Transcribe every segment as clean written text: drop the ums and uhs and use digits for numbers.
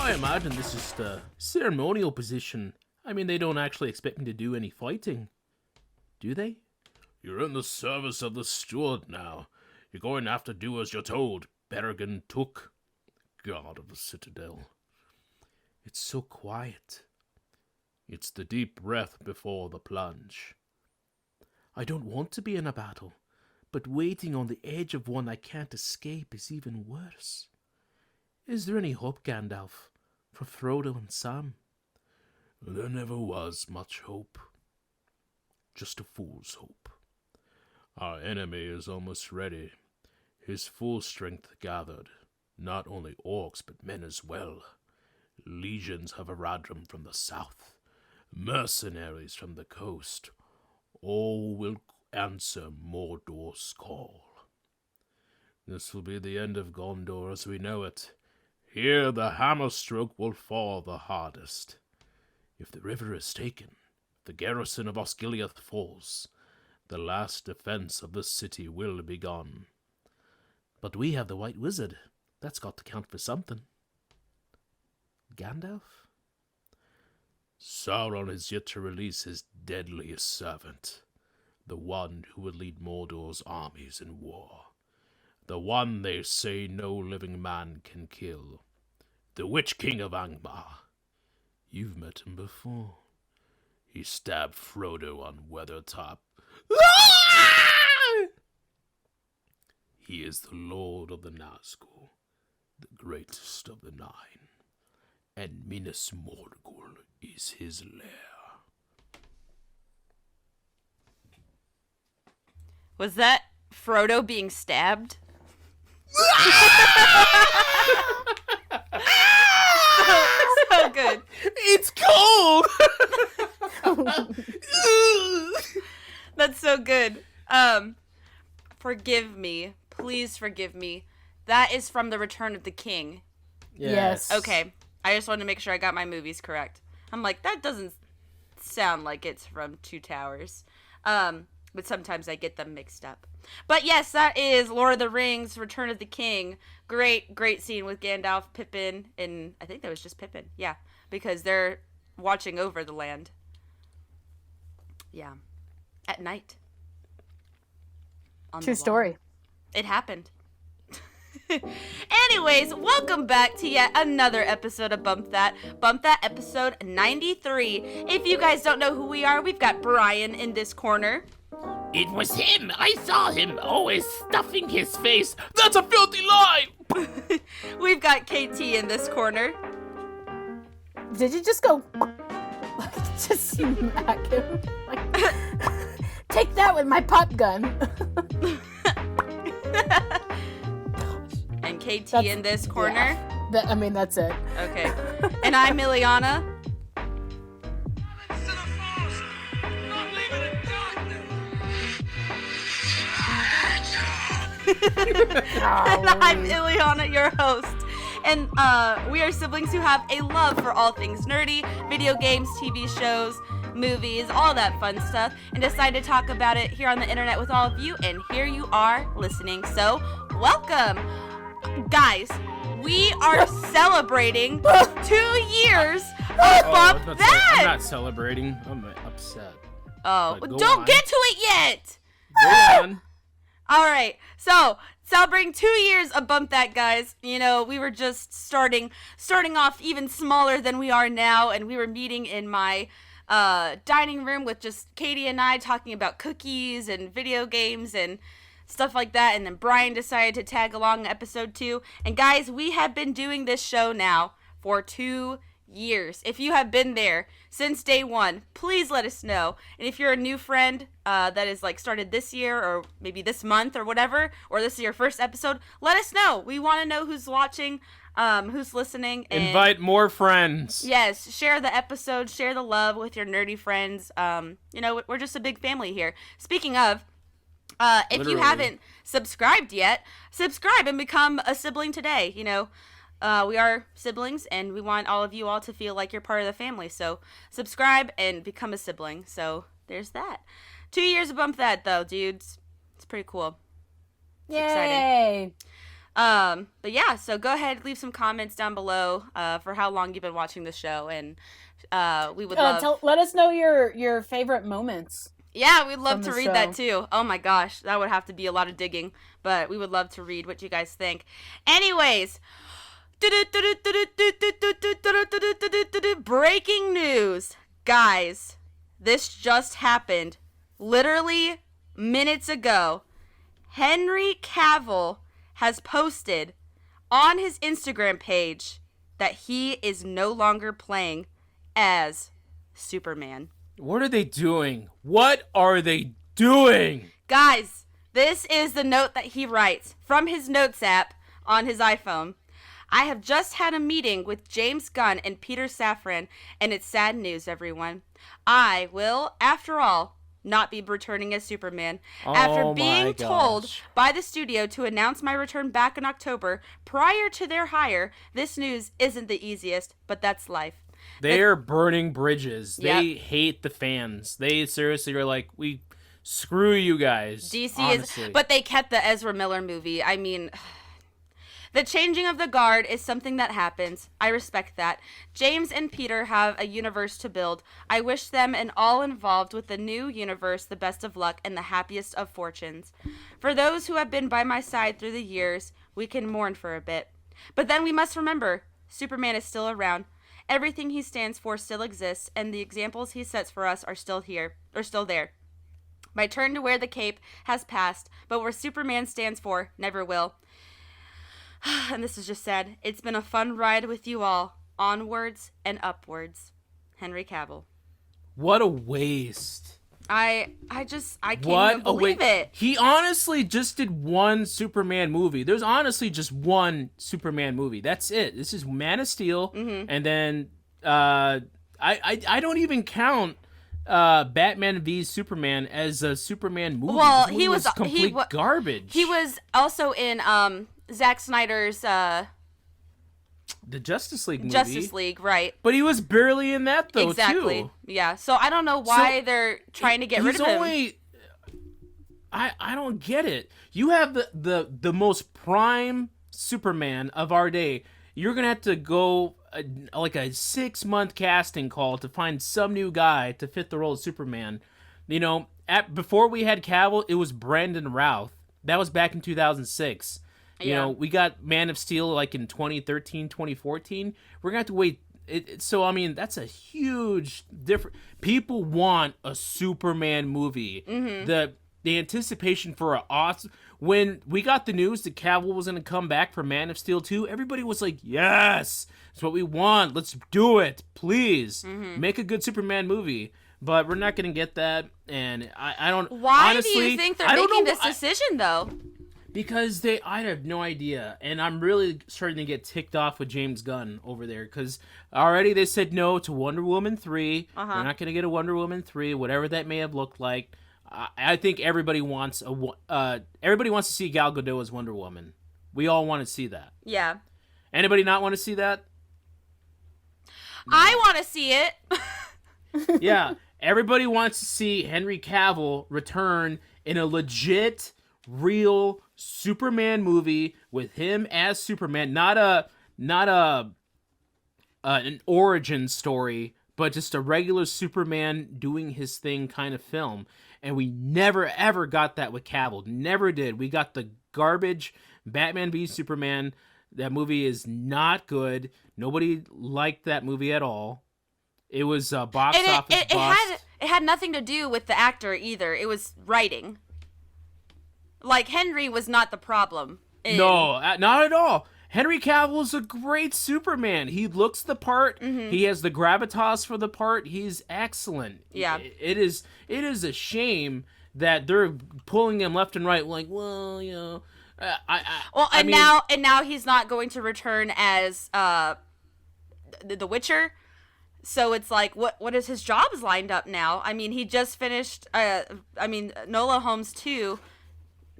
I imagine this is the ceremonial position. I mean, they don't actually expect me to do any fighting. Do they? You're in the service of the steward now. You're going to have to do as you're told, Berrigan Took, guard of the citadel. It's so quiet. It's the deep breath before the plunge. I don't want to be in a battle, but waiting on the edge of one I can't escape is even worse. Is there any hope, Gandalf, for Frodo and Sam? There never was much hope. Just a fool's hope. Our enemy is almost ready. His full strength gathered. Not only orcs, but men as well. Legions have arrived from the south. Mercenaries from the coast. All will answer Mordor's call. This will be the end of Gondor as we know it. Here the hammer stroke will fall the hardest. If the river is taken, the garrison of Osgiliath falls, the last defense of the city will be gone. But we have the White Wizard. That's got to count for something. Gandalf? Sauron is yet to release his deadliest servant, the one who would lead Mordor's armies in war. The one they say no living man can kill. The Witch King of Angmar. You've met him before. He stabbed Frodo on Weathertop. He is the Lord of the Nazgul, the greatest of the Nine, and Minas Morgul is his lair. Was that Frodo being stabbed? so good. It's cold! That's so good. Forgive me. Please forgive me. That is from The Return of the King. Yes. Okay. I just wanted to make sure I got my movies correct. I'm like, that doesn't sound like it's from Two Towers. But sometimes I get them mixed up. But yes, that is Lord of the Rings, Return of the King. Great, great scene with Gandalf, Pippin, and I think that was just Pippin. Yeah, because they're watching over the land. Yeah. At night. On True the wall. story. It happened. Anyways, welcome back to yet another episode of Bump That. Bump That episode 93. If you guys don't know who we are, we've got Brian in this corner. It was him! I saw him always stuffing his face. That's a filthy lie! We've got KT in this corner. Did you just go just smack him? Like, take that with my pop gun. And KT in this corner. Yeah. I mean, that's it. Okay. And I'm Ileana. And I'm Ileana, your host. And we are siblings who have a love for all things nerdy, video games, TV shows, movies, all that fun stuff, and decided to talk about it here on the internet with all of you, and here you are listening. So, welcome! Guys, we are celebrating 2 years of Bump That! I'm not celebrating. I'm upset. Oh, But go don't on. get to it yet! Go on. All right, so celebrating 2 years of Bump That, guys. You know, we were just starting off even smaller than we are now, and we were meeting in my dining room with just Katie and I talking about cookies and video games and stuff like that. And then Brian decided to tag along in episode 2. And guys, we have been doing this show now for 2 years. If you have been there since day one, please let us know. And if you're a new friend that is like started this year or maybe this month or whatever, or this is your first episode, let us know. We want to know who's watching, who's listening. And Invite more friends. yes, share the episode, share the love with your nerdy friends. You know, we're just a big family here. Speaking of, if you Literally. haven't subscribed yet, subscribe and become a sibling today. You know, we are siblings, and we want all of you all to feel like you're part of the family. So subscribe and become a sibling. So there's that. 2 years of Bump That, though, dudes. It's pretty cool. Yay! But yeah, so go ahead, leave some comments down below for how long you've been watching the show, and we would love. Let us know your favorite moments. Yeah, we'd love to the read that show. too. Oh my gosh, that would have to be a lot of digging, but we would love to read what you guys think. Anyways, breaking news. Guys, this just happened literally minutes ago. Henry Cavill has posted on his Instagram page that he is no longer playing as Superman. What are they doing? What are they doing? Guys, this is the note that he writes from his notes app on his iPhone. I have just had a meeting with James Gunn and Peter Safran, and it's sad news, everyone. I will, after all, not be returning as Superman. After Oh being my told gosh. by the studio to announce my return back in October prior to their hire, this news isn't the easiest, but that's life. They're burning bridges. They Yep. hate the fans. They seriously are like, we screw you guys. DC honestly. is, but they kept the Ezra Miller movie. I mean, the changing of the guard is something that happens. I respect that. James and Peter have a universe to build. I wish them and all involved with the new universe the best of luck and the happiest of fortunes. For those who have been by my side through the years, we can mourn for a bit. But then we must remember, Superman is still around. Everything he stands for still exists, and the examples he sets for us are still there. My turn to wear the cape has passed, but where Superman stands for never will. And this is just sad. It's been a fun ride with you all. Onwards and upwards. Henry Cavill. What a waste. I can't What even believe it. He honestly just did one Superman movie. There's honestly just one Superman movie. That's it. This is Man of Steel, and then I don't even count Batman v Superman as a Superman movie. Well, This movie he was complete garbage. He was also in Zack Snyder's the Justice League movie. Justice League, right? But he was barely in that though, Exactly. too. Yeah. So I don't know why they're trying to get rid of him. I don't get it. You have the most prime Superman of our day. You're gonna have to go like a 6-month casting call to find some new guy to fit the role of Superman. You know, before we had Cavill, it was Brandon Routh. That was back in 2006. You know, we got Man of Steel like in 2013, 2014. We're going to have to wait. So, I mean, that's a huge difference. People want a Superman movie. The anticipation for an awesome... When we got the news that Cavill was going to come back for Man of Steel 2, everybody was like, yes, that's what we want. Let's do it. Please. Make a good Superman movie. But we're not going to get that. And I don't... Why honestly, do you think they're I don't making know this decision, though? Because I have no idea, and I'm really starting to get ticked off with James Gunn over there, because already they said no to Wonder Woman 3. We're not going to get a Wonder Woman 3, whatever that may have looked like. I think everybody wants to see Gal Gadot as Wonder Woman. We all want to see that. Yeah. Anybody not want to see that? I want to see it. Yeah, everybody wants to see Henry Cavill return in a legit, real Superman movie with him as Superman, not an origin story, but just a regular Superman doing his thing kind of film. And we never ever got that with Cavill. Never did. We got the garbage Batman v Superman. That movie is not good. Nobody liked that movie at all. It was a box office bust. It had nothing to do with the actor either. It was writing. Like, Henry was not the problem. No, not at all. Henry Cavill is a great Superman. He looks the part. He has the gravitas for the part. He's excellent. Yeah. It is a shame that they're pulling him left and right. Like, well, you know, now he's not going to return as the Witcher. So it's like, what is his jobs lined up now? I mean, he just finished. Nola Holmes 2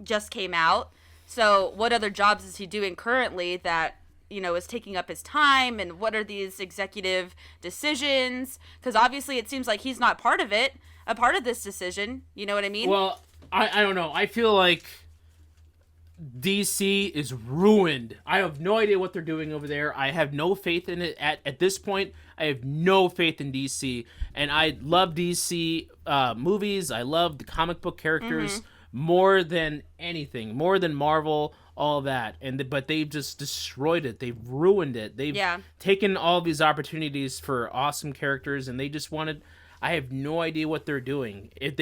just came out. So what other jobs is he doing currently that, you know, is taking up his time? And what are these executive decisions? Because obviously it seems like he's not a part of this decision. You know what I mean? Well, I don't know. I feel like DC is ruined. I have no idea what they're doing over there. I have no faith in it at this point. I have no faith in DC, and I love DC movies. I love the comic book characters more than anything, more than Marvel, all that. But they've just destroyed it. They've ruined it. They've taken all these opportunities for awesome characters, and they just wanted. I have no idea what they're doing. If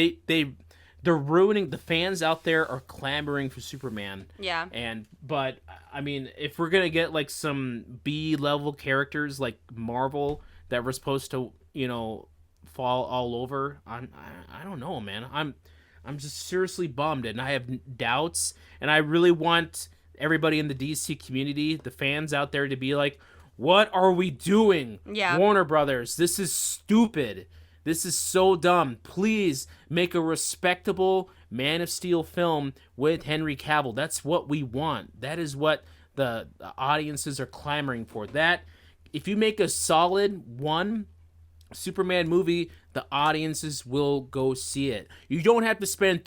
they're ruining, the fans out there are clamoring for Superman. Yeah. But I mean, if we're gonna get like some B-level characters like Marvel that we're supposed to, fall all over, I don't know, man. I'm just seriously bummed, and I have doubts, and I really want everybody in the DC community, the fans out there, to be like, what are we doing? Yeah. Warner Brothers, this is stupid. This is so dumb. Please make a respectable Man of Steel film with Henry Cavill. That's what we want. That is what the audiences are clamoring for. That if you make a solid one Superman movie, the audiences will go see it. You don't have to spend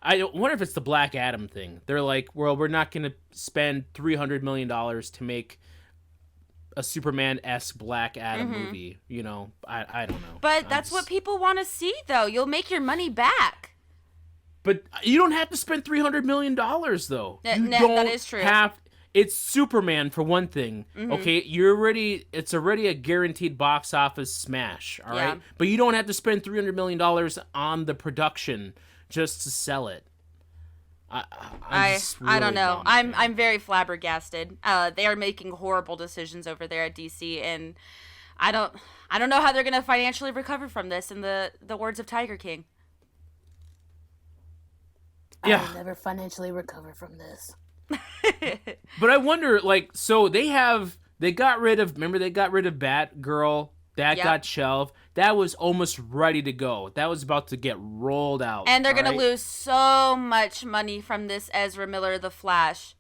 I wonder if it's the Black Adam thing. They're like, well, we're not going to spend $300 million to make a Superman-esque Black Adam movie, I don't know. But that's what people want to see, though. You'll make your money back. But you don't have to spend $300 million, though. That is true. It's Superman, for one thing, okay? It's already a guaranteed box office smash, all right? But you don't have to spend $300 million on the production just to sell it. I don't know. I'm very flabbergasted. They are making horrible decisions over there at DC, and I don't know how they're gonna financially recover from this. In the words of Tiger King. Yeah. I will never financially recover from this. But I wonder, so they got rid of Batgirl. That got shelved. That was almost ready to go. That was about to get rolled out. And they're going to lose so much money from this Ezra Miller The Flash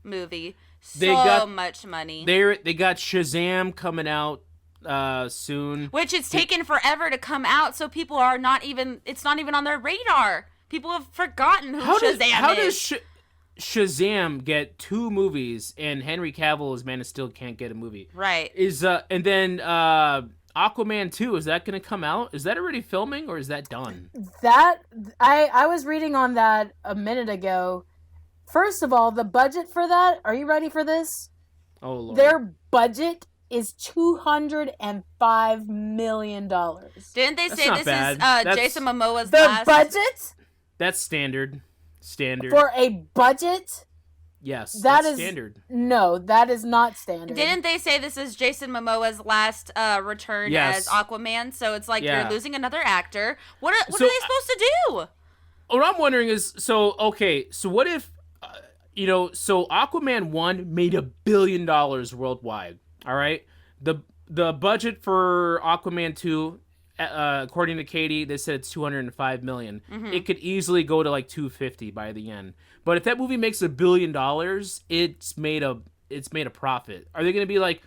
movie. Much money. They got Shazam coming out soon. Which it's taken forever to come out, so people are it's not even on their radar. People have forgotten who Shazam is. How does Shazam get 2 movies and Henry Cavill as Man of Steel can't get a movie? Right. And then Aquaman 2, is that going to come out? Is that already filming or is that done? That I was reading on that a minute ago. First of all, the budget for that, are you ready for this? Oh Lord. Their budget is $205 million. Didn't they say not this bad. is Jason Momoa's The last budget? That's standard. For a budget? Yes, that's standard. No, that is not standard. Didn't they say this is Jason Momoa's last return as Aquaman? So it's like you're losing another actor. What are they supposed to do? What I'm wondering is, so what if, so Aquaman 1 made $1 billion worldwide, all right? The budget for Aquaman 2, according to Katie, they said it's $205 million. It could easily go to like $250 by the end. But if that movie makes $1 billion, it's made a profit. Are they going to be like,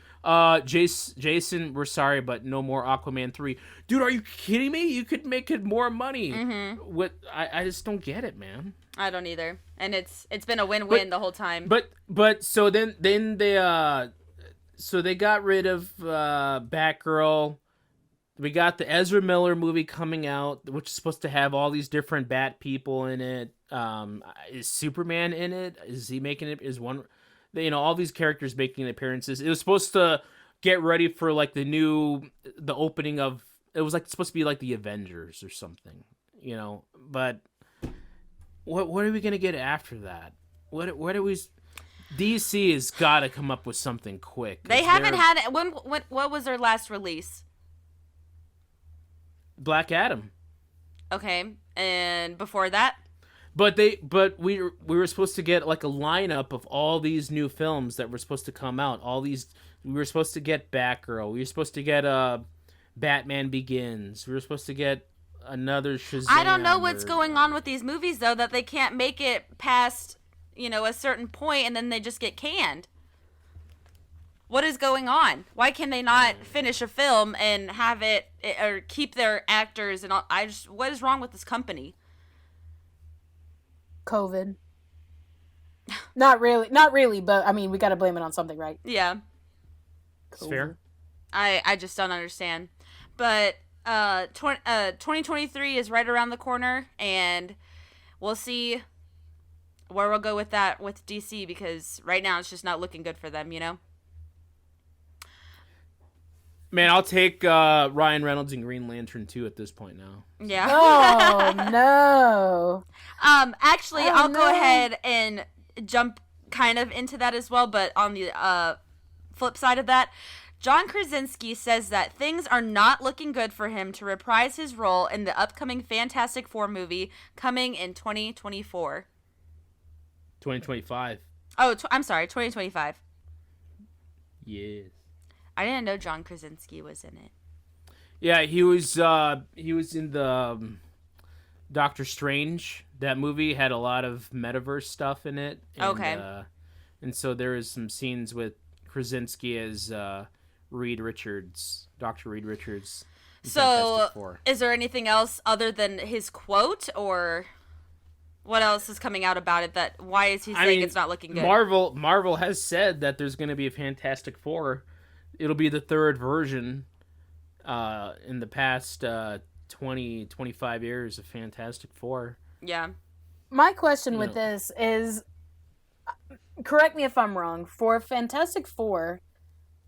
Jason, we're sorry, but no more Aquaman 3? Dude, are you kidding me? You could make it more money. I just don't get it, man. I don't either. And it's been a win-win the whole time. But so then they got rid of Batgirl. We got the Ezra Miller movie coming out, which is supposed to have all these different Bat people in it. Is Superman in it? Is he making it? Is one, all these characters making appearances. It was supposed to get ready for like the opening of. It was like supposed to be like the Avengers or something, But what are we gonna get after that? What are we? DC has got to come up with something quick. They haven't had it. What was their last release? Black Adam. Okay, and before that? But we were supposed to get like a lineup of all these new films that were supposed to come out. We were supposed to get Batgirl. We were supposed to get Batman Begins. We were supposed to get another Shazam. I don't know what's going on with these movies though, that they can't make it past, a certain point and then they just get canned. What is going on? Why can they not finish a film and have it or keep their actors and all? What is wrong with this company? COVID. Not really, but I mean, we got to blame it on something, right? Yeah. It's fair. I just don't understand. But 2023 is right around the corner, and we'll see where we'll go with that with DC, because right now it's just not looking good for them, you know? Man, I'll take Ryan Reynolds and Green Lantern 2 at this point now. Yeah. Oh no. Actually, Oh, I'll go no. ahead and jump kind of into that as well, but on the flip side of that, John Krasinski says that things are not looking good for him to reprise his role in the upcoming Fantastic Four movie coming in 2024. 2025. Oh, I'm sorry, 2025. Yes. I didn't know John Krasinski was in it. Yeah, he was in the Doctor Strange. That movie had a lot of metaverse stuff in it. And, Okay. And so there is some scenes with Krasinski as Reed Richards, Dr. Reed Richards. in So, Fantastic Four. is there anything else other than his quote, or what else is coming out about it? That why is he saying it's not looking good? Marvel has said that there's going to be a Fantastic Four. It'll be the third version in the past 20, 25 years of Fantastic Four. Yeah. My question with this is, correct me if I'm wrong, for Fantastic Four,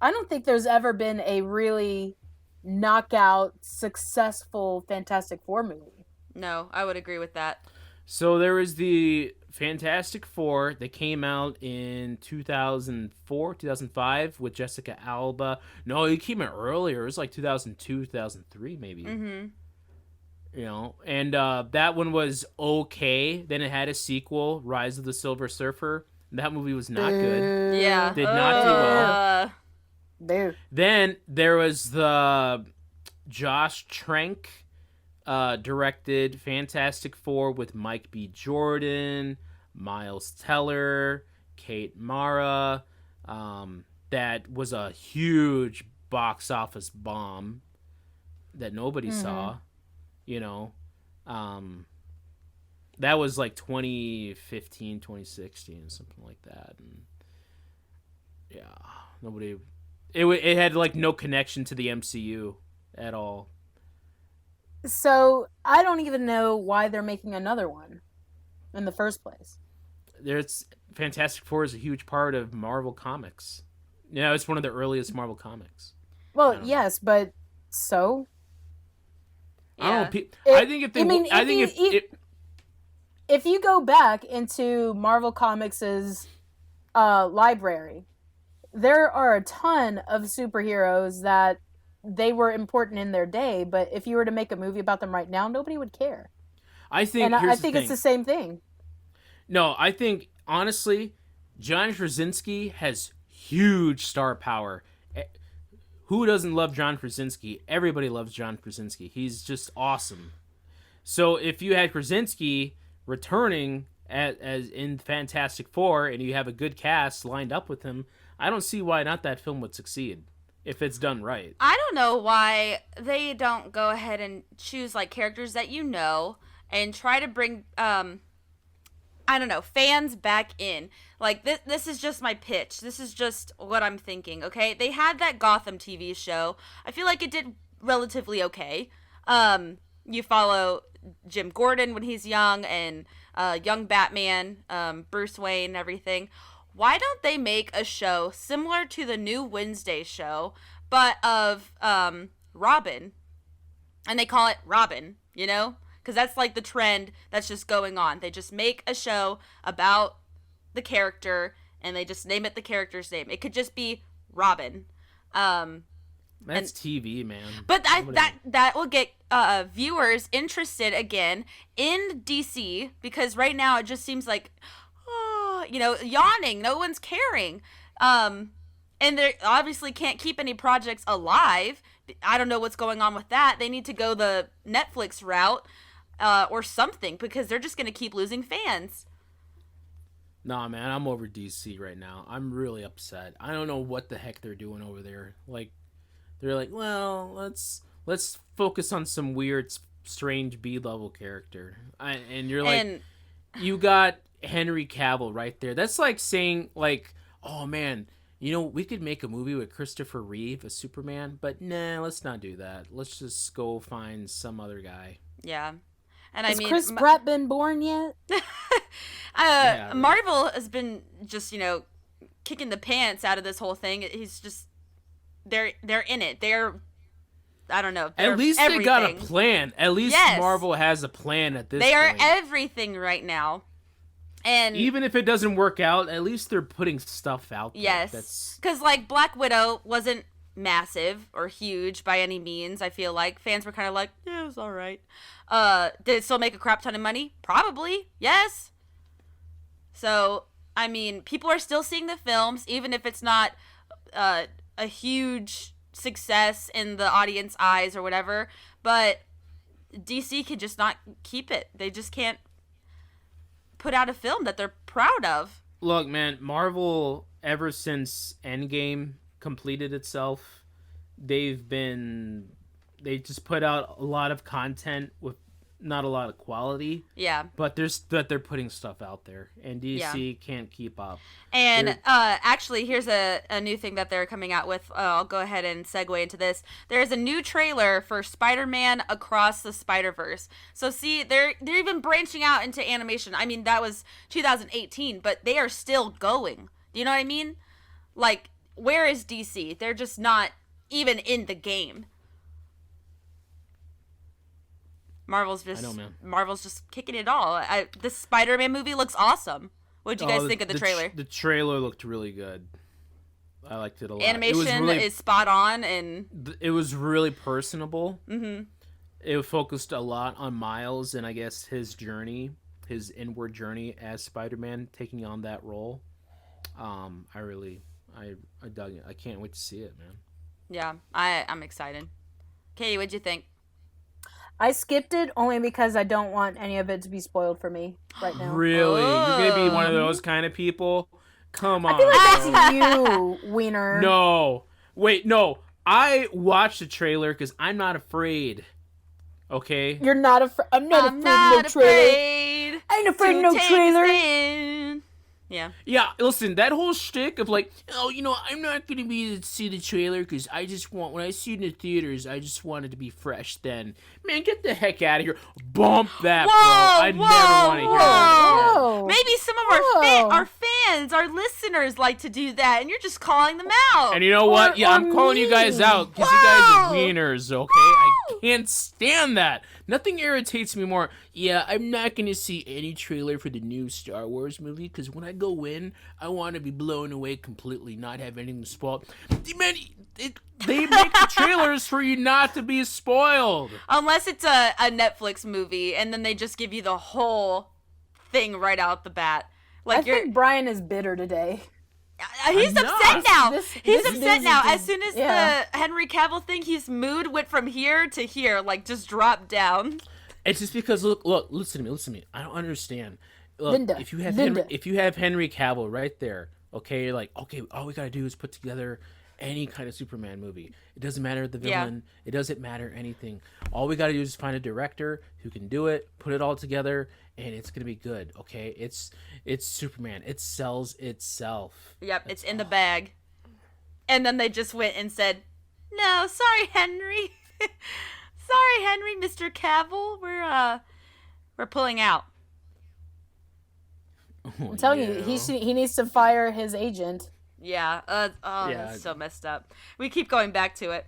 I don't think there's ever been a really knockout, successful Fantastic Four movie. No, I would agree with that. So there was the Fantastic Four that came out in 2004, 2005 with Jessica Alba. No, it came out earlier. It was like 2002, 2003 maybe. Mm-hmm. You know, and that one was okay. Then it had a sequel, Rise of the Silver Surfer. That movie was not good. Yeah. Did not do well. Boo. Then there was the Josh Trank directed Fantastic Four with Mike B. Jordan, Miles Teller, Kate Mara. That was a huge box office bomb that nobody saw. You know, that was like 2015, 2016, something like that. And yeah, nobody. It had like no connection to the MCU at all. So I don't even know why they're making another one in the first place. There's Fantastic Four is a huge part of Marvel Comics. Yeah, it's one of the earliest Marvel comics. Well, yes, but so I don't know. It- I think if they, I mean, I if think you- if you go back into Marvel Comics' library, there are a ton of superheroes that they were important in their day, but if you were to make a movie about them right now, nobody would care. I think, And I here's think the it's thing. the same thing. No, I think honestly, John Krasinski has huge star power. Who doesn't love John Krasinski? Everybody loves John Krasinski. He's just awesome. So if you had Krasinski returning as in Fantastic Four and you have a good cast lined up with him, I don't see why not that film would succeed if it's done right. I don't know why they don't go ahead and choose like characters that you know and try to bring I don't know, fans back in. Like this is just my pitch. This is just what I'm thinking, okay? They had that Gotham TV show. I feel like it did relatively okay. You follow Jim Gordon when he's young and young Batman, Bruce Wayne and everything. Why don't they make a show similar to the new Wednesday show, but of Robin? And they call it Robin, you know? Because that's like the trend that's just going on. They just make a show about the character and they just name it the character's name. It could just be Robin. That's TV, man. But that will get viewers interested again in DC, because right now it just seems like, yawning. No one's caring. And they obviously can't keep any projects alive. I don't know what's going on with that. They need to go the Netflix route or something, because they're just going to keep losing fans. Nah, man, I'm over DC right now. I'm really upset. I don't know what the heck they're doing over there. Like, they're like, well, let's focus on some weird, strange B-level character. And you're like, And you got Henry Cavill right there. That's like saying, like, oh man, we could make a movie with Christopher Reeve as Superman, but nah, let's not do that. Let's just go find some other guy. Yeah. And Has Chris Pratt been born yet? Marvel has been just, kicking the pants out of this whole thing. He's just, they're in it. I don't know. At least everything. they got a plan. At least Marvel has a plan at this point. They are everything right now. And even if it doesn't work out, at least they're putting stuff out there. Yes. Because, like, Black Widow wasn't massive or huge by any means, I feel like. Fans were kind of like, yeah, it was all right. Did it still make a crap ton of money? Probably. Yes. So, I mean, people are still seeing the films, even if it's not a huge success in the audience eyes or whatever. But DC can just not keep it. They just can't put out a film that they're proud of. Look, man, Marvel, ever since Endgame completed itself, they just put out a lot of content with not a lot of quality. Yeah. But they're putting stuff out there, and DC can't keep up. And actually, here's a new thing that they're coming out with. I'll go ahead and segue into this. There's a new trailer for Spider-Man Across the Spider-Verse. So see, they're even branching out into animation. I mean, that was 2018, but they are still going. Do you know what I mean? Like, where is DC? They're just not even in the game. Marvel's just kicking it all. This Spider-Man movie looks awesome. What'd you guys think of the trailer? The trailer looked really good. I liked it a lot. Animation is spot on, and it was really personable. Mm-hmm. It focused a lot on Miles and I guess his journey, his inward journey as Spider-Man, taking on that role. I dug it. I can't wait to see it, man. Yeah, I'm excited. Katie, what'd you think? I skipped it only because I don't want any of it to be spoiled for me right now. Really? Oh. You're going to be one of those kind of people? Come on. I feel like that's you, Wiener. No. Wait, no. I watched the trailer because I'm not afraid. Okay? You're not afraid. I'm not afraid of no trailer. I ain't afraid of no trailer. Yeah. Yeah, listen, that whole shtick of like, I'm not going to be to see the trailer because when I see it in the theaters, I just want it to be fresh then. Man, get the heck out of here. Bump that, bro. I never want to hear that. Maybe some of our fans, our listeners like to do that, and you're just calling them out. And you know what? Yeah, I'm calling you guys out because you guys are wieners, okay? I can't stand that. Nothing irritates me more. Yeah, I'm not going to see any trailer for the new Star Wars movie because when I go in, I want to be blown away completely, not have anything spoiled. Man, they make the trailers for you not to be spoiled. Unless it's a Netflix movie, and then they just give you the whole thing right out the bat. Like I think Brian is bitter today. He's upset now. He's upset now. As soon as yeah. the Henry Cavill thing, his mood went from here to here, like just dropped down. It's just because look, listen to me. I don't understand. Look, Linda, if you have Henry Cavill right there, okay, like okay, all we gotta do is put together any kind of Superman movie. It doesn't matter the villain. Yeah. It doesn't matter anything. All we gotta do is find a director who can do it, put it all together, and it's gonna be good. Okay, it's Superman. It sells itself. Yep, it's in the bag. And then they just went and said, "No, sorry, Henry. Sorry, Henry, Mr. Cavill. We're pulling out." I'm telling you, he needs to fire his agent. Yeah. That's so messed up. We keep going back to it.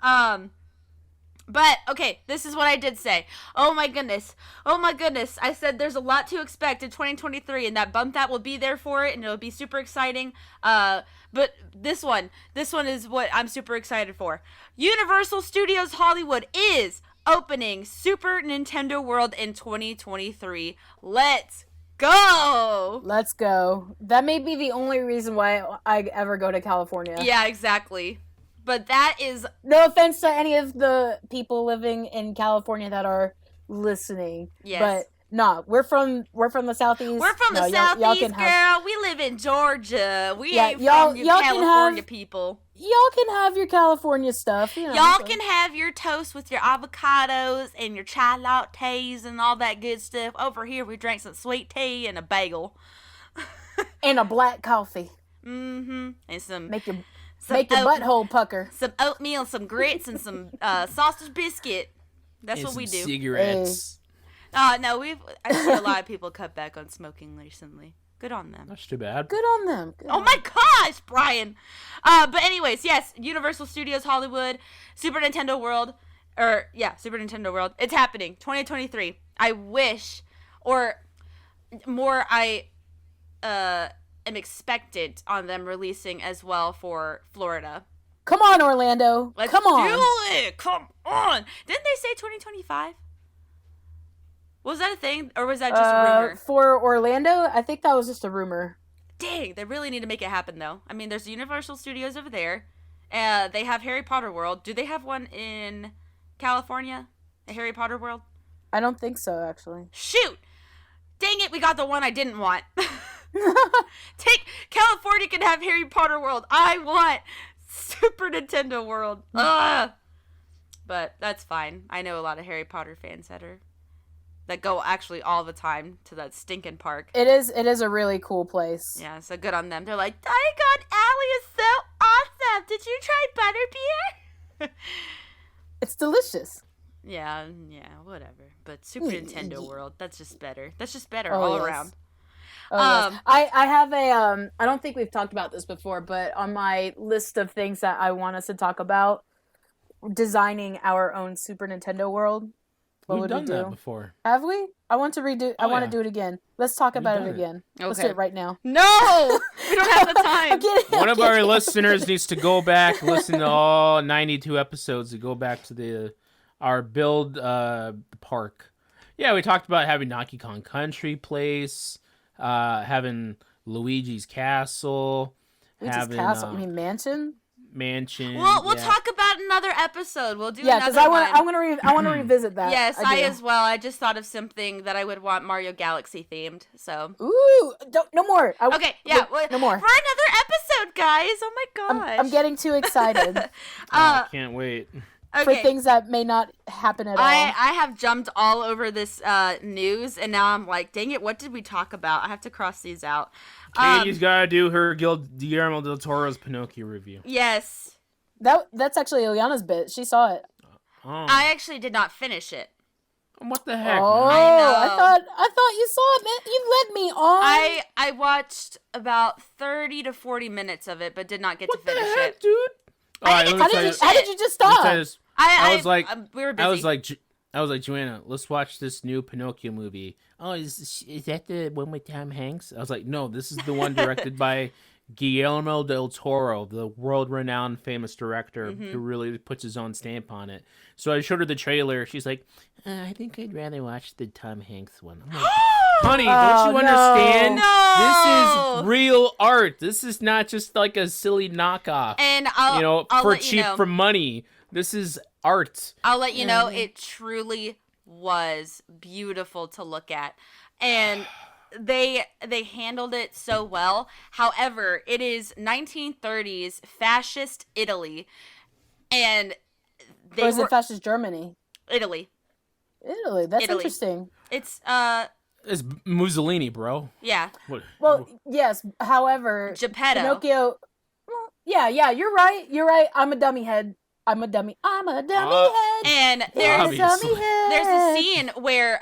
But, okay, this is what I did say. Oh my goodness. I said there's a lot to expect in 2023, and that Bump That will be there for it, and it'll be super exciting. But this one is what I'm super excited for. Universal Studios Hollywood is opening Super Nintendo World in 2023. Let's go! Let's go. That may be the only reason why I ever go to California. Yeah, exactly. But that is... No offense to any of the people living in California that are listening. Yes. But Nah, we're from the southeast. We're from No, the y'all southeast, can girl. have, We live in Georgia. We Yeah, ain't y'all- from you y'all can California have- people. y'all can have your California stuff. You know, Y'all so- can have your toast with your avocados and your chai lattes and all that good stuff. Over here, we drank some sweet tea and a bagel. and a black coffee. Mm-hmm. And some Make your some butthole pucker. some oatmeal, some grits, and some sausage biscuit. That's And what we some do. Cigarettes. No, I see a lot of people cut back on smoking recently. Good on them. That's too bad. Good on them. Good Oh on my gosh, Brian. But anyways, yes, Universal Studios Hollywood, Super Nintendo World, Super Nintendo World. It's happening, 2023. I wish, or more, I am expected on them releasing as well for Florida. Come on, Orlando. Let's Come on. do it. Come on. Didn't they say 2025? Was that a thing, or was that just a rumor? For Orlando, I think that was just a rumor. Dang, they really need to make it happen, though. I mean, there's Universal Studios over there. They have Harry Potter World. Do they have one in California? A Harry Potter World? I don't think so, actually. Shoot! Dang it, we got the one I didn't want. California can have Harry Potter World. I want Super Nintendo World. Ugh. But that's fine. I know a lot of Harry Potter fans that go actually all the time to that stinking park. It is a really cool place. Yeah, so good on them. They're like, oh my god, Allie is so awesome. Did you try butterbeer? It's delicious. yeah, whatever. But Super Nintendo World, that's just better. That's just better Oh, all yes. around. Oh, yes. I have a I don't think we've talked about this before, but on my list of things that I want us to talk about, designing our own Super Nintendo World. What We've would done we do? that before. Have we? I want to redo. I Oh, want yeah. to do it again. Let's talk about done it it. again. Let's do Okay. it right now. No! We don't have the time. I'm kidding, One I'm of our kidding. listeners needs to go back, listen to all 92 episodes, to go back to our build park. Yeah, we talked about having Donkey Kong Country Place, having Luigi's Castle, Luigi's having Castle. I mean, mansion. Mansion. We'll yeah. talk about another episode. We'll do Yeah, because another I one. want to revisit that. Yes, do. I as well. I just thought of something that I would want Mario Galaxy themed. So Ooh, no more. okay, yeah, no more. for another episode, guys. Oh my gosh, I'm getting too excited Oh, I can't wait. for okay. things that may not happen at all. I have jumped all over this news, and now I'm like, dang it, what did we talk about? I have to cross these out. Katie's got to do her Guillermo del Toro's Pinocchio review. Yes, That's actually Ileana's bit. She saw it. Oh, I actually did not finish it. what the heck? Oh, man? I know. I thought you saw it, man. You led me on. I watched about 30 to 40 minutes of it, but did not get What to the finish heck, it. dude? All right, didn't let me get tell to you. finish How did you just let me stop? tell you this. I was like- we were busy. I was like, Joanna, let's watch this new Pinocchio movie. Oh, is that the one with Tom Hanks? I was like, no, this is the one directed by Guillermo del Toro, the world-renowned famous director who really puts his own stamp on it. So I showed her the trailer. She's like, I think I'd rather watch the Tom Hanks one. I'm like, honey, don't you no. understand? No. This is real art. This is not just like a silly knockoff. And I'll for let cheap, you know. for money. This is art. I'll let you know it truly was beautiful to look at. And they handled it so well. However, it is 1930s fascist Italy, and they Or is were it fascist Germany? Italy. Italy. That's Italy. interesting. It's It's Mussolini, bro. yeah, What? Well, yes. However, Geppetto. Pinocchio. Well, yeah. You're right. I'm a dummy head. I'm a dummy head. And I'm there's a Obviously. dummy head. there's a scene where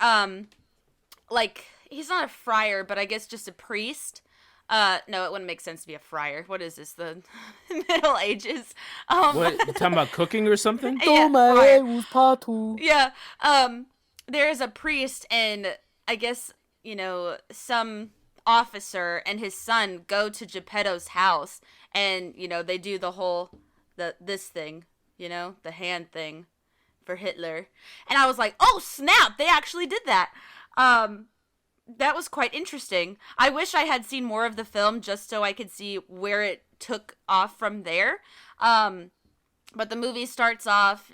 like he's not a friar, but I guess just a priest. No, it wouldn't make sense to be a friar. What is this? The Middle Ages? What? You talking about cooking or something? Yeah, Toma friar. eus patu. Yeah. There is a priest, and I guess some officer and his son go to Geppetto's house, and they do the whole this thing, the hand thing for Hitler, and I was like, oh snap, they actually did that. That was quite interesting. I wish I had seen more of the film just so I could see where it took off from there. But the movie starts off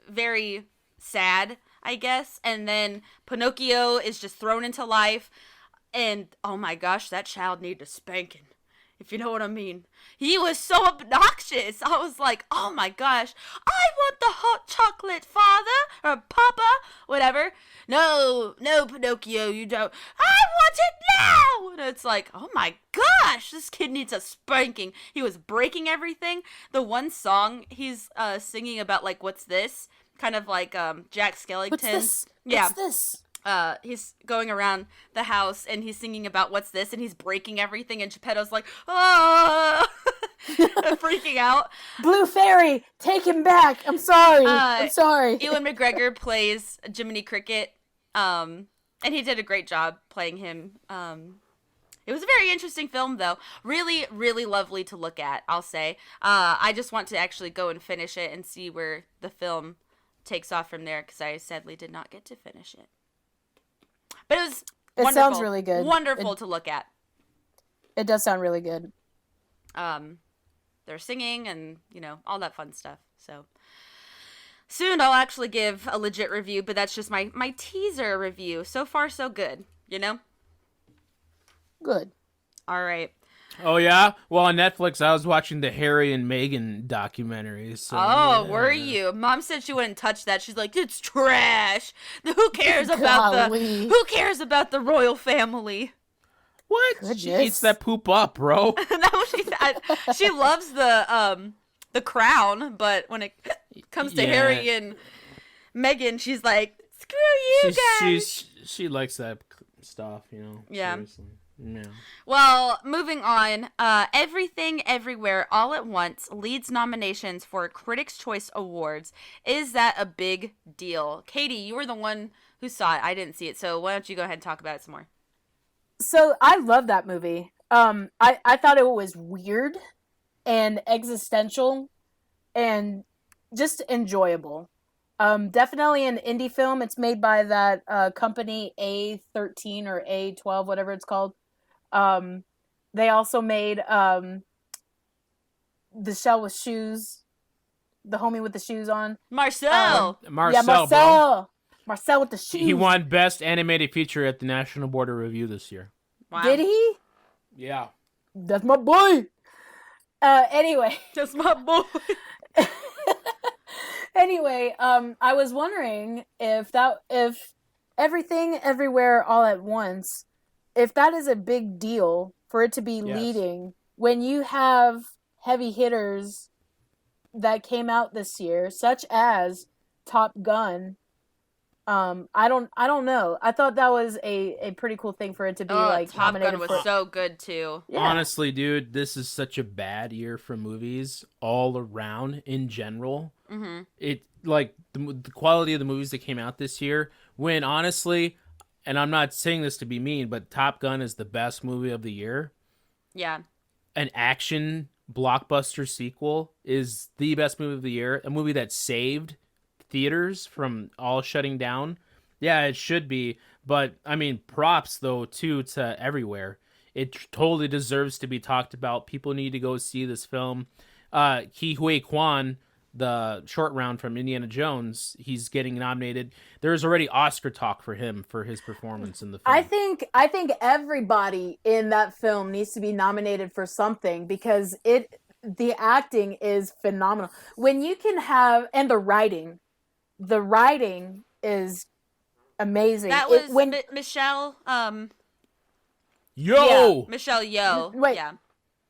very sad. I guess. And then Pinocchio is just thrown into life. And oh my gosh, that child needed a spanking, if you know what I mean. He was so obnoxious. I was like, oh my gosh, I want the hot chocolate, father, or papa, whatever. No, Pinocchio, you don't. I want it now! And it's like, oh my gosh, this kid needs a spanking. He was breaking everything. The one song he's singing about, like, what's this? Kind of like Jack Skellington. What's this? Yeah. What's this? He's going around the house and he's singing about what's this, and he's breaking everything, and Geppetto's like, oh, freaking out. Blue Fairy, take him back. I'm sorry. I'm sorry. Ewan McGregor plays Jiminy Cricket, and he did a great job playing him. It was a very interesting film, though. Really, really lovely to look at, I'll say. I just want to actually go and finish it and see where the film takes off from there, because I sadly did not get to finish it. But it was wonderful. It sounds really good. Wonderful to look at. It does sound really good. They're singing and, all that fun stuff. So soon I'll actually give a legit review, but that's just my teaser review. So far, so good, Good. All right. Oh, yeah? Well, on Netflix, I was watching the Harry and Meghan documentary. So, Oh, were you? Mom said she wouldn't touch that. She's like, it's trash. Who cares about Who cares about the royal family? What? Goodness. She eats that poop up, bro. No, she loves the crown, but when it comes to Harry and Meghan, she's like, screw you guys. She likes that stuff, Yeah. Seriously. Yeah. Well, moving on, Everything Everywhere All at Once leads nominations for Critics' Choice Awards. Is that a big deal? Katie, you were the one who saw it. I didn't see it, so why don't you go ahead and talk about it some more? So I love that movie. I thought it was weird and existential and just enjoyable. Definitely an indie film. It's made by that company A13 or A12, whatever it's called. They also made The Shell with Shoes, the homie with the shoes on. Marcel! Marcel, Marcel. bro. Marcel with the shoes. He won Best Animated Feature at the National Board of Review this year. Wow. Did he? Yeah. That's my boy. Anyway. That's my boy. Anyway, I was wondering if Everything Everywhere All at Once, if that is a big deal for it to be leading when you have heavy hitters that came out this year, such as Top Gun. I don't know. I thought that was a pretty cool thing for it to be Top nominated Gun was so good too. Yeah. Honestly, dude, this is such a bad year for movies all around in general. Mm-hmm. It the quality of the movies that came out this year, when honestly, and I'm not saying this to be mean, but Top Gun is the best movie of the year. Yeah. An action blockbuster sequel is the best movie of the year. A movie that saved theaters from all shutting down. Yeah, it should be. But, I mean, props, though, too, to Everywhere. It totally deserves to be talked about. People need to go see this film. Ke Huy Quan, the short round from Indiana Jones, he's getting nominated. There's already Oscar talk for him for his performance in the film. I think everybody in that film needs to be nominated for something because the acting is phenomenal. When you can have, and the writing is amazing. That was Michelle. Michelle Yeoh. Wait. Yeah.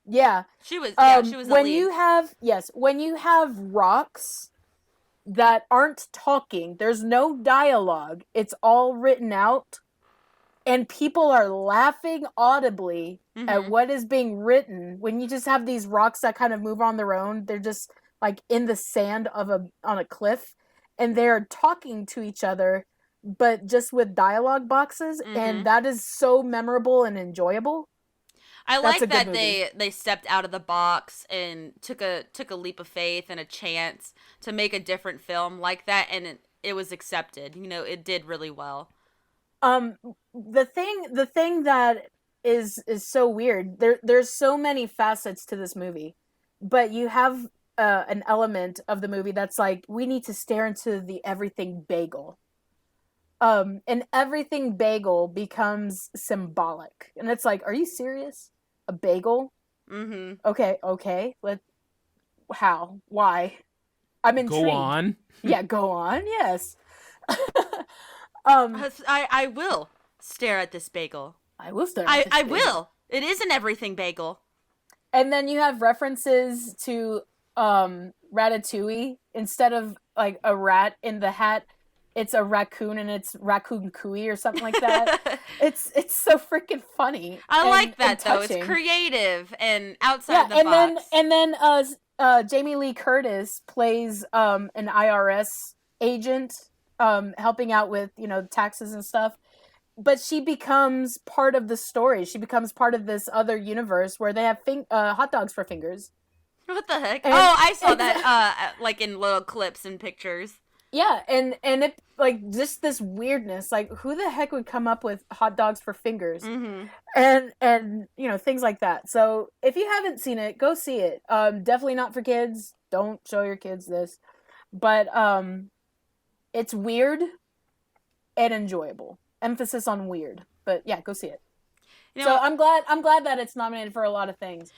Yeah. She was the when lead. When you have rocks that aren't talking, there's no dialogue, it's all written out, and people are laughing audibly at what is being written. When you just have these rocks that kind of move on their own, they're just like in the sand on a cliff, and they're talking to each other, but just with dialogue boxes, and that is so memorable and enjoyable. I like that they stepped out of the box and took a leap of faith and a chance to make a different film like that, and it was accepted. It did really well. The thing that is so weird. There's so many facets to this movie, but you have an element of the movie that's like, we need to stare into the everything bagel. and everything bagel becomes symbolic. And it's like, are you serious? A bagel? Mm-hmm. Okay. How? Why? I'm intrigued. Go on. Yeah, go on. Yes. um, I will stare at this bagel. I will start. I will. It is an everything bagel. And then you have references to Ratatouille. Instead of like a rat in the hat, it's a raccoon, and it's raccoon cooey or something like that. it's so freaking funny. I like that and though. touching. It's creative and outside the and box. then Jamie Lee Curtis plays an IRS agent, helping out with taxes and stuff. But she becomes part of the story. She becomes part of this other universe where they have hot dogs for fingers. What the heck? And- I saw that like in little clips and pictures. Yeah, and it like just this weirdness. Like, who the heck would come up with hot dogs for fingers? Mm-hmm. And things like that. So if you haven't seen it, go see it. Definitely not for kids. Don't show your kids this. But it's weird and enjoyable. Emphasis on weird. But yeah, go see it. So I'm glad that it's nominated for a lot of things.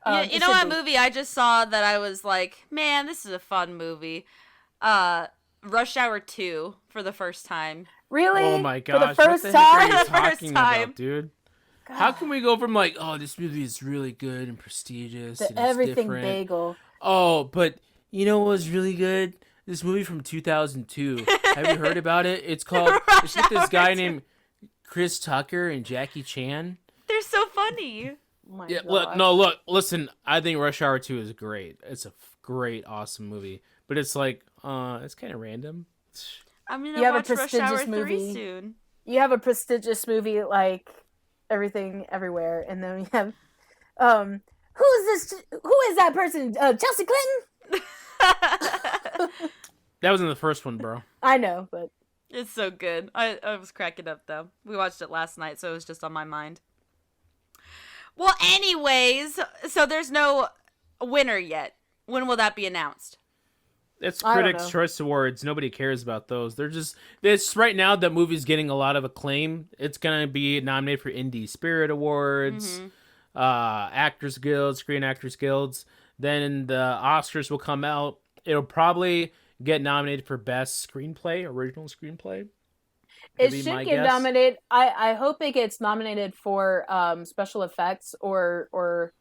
You know what movie I just saw that I was like, man, this is a fun movie. Rush Hour 2 for the first time. Really? Oh my For gosh. the first what the heck time? are you For the first talking time. about, dude? How can we go from like, oh, this movie is really good and prestigious The and it's everything different. bagel. Oh, but you know what was really good? This movie from 2002. Have you heard about it? It's called. It's with this guy named Chris Tucker and Jackie Chan. They're so funny. Oh my Yeah, gosh. listen. I think Rush Hour 2 is great. It's a great, awesome movie. But it's like, it's kind of random. I'm gonna You have a watch Rush prestigious Hour 3 movie. soon. You have a prestigious movie like Everything Everywhere, and then you have who is that person? Chelsea Clinton? That was in the first one, bro. I know, but It's so good. I was cracking up though. We watched it last night, so it was just on my mind. Well, anyways, so there's no winner yet. When will that be announced? It's I don't Critics' know. Choice Awards. Nobody cares about those. They're just it's right now that movie's getting a lot of acclaim. It's gonna be nominated for Indie Spirit Awards, Actors Guild, Screen Actors Guilds. Then the Oscars will come out. It'll probably get nominated for Best Screenplay, Original Screenplay. it be should my get guess. nominated. I hope it gets nominated for special effects or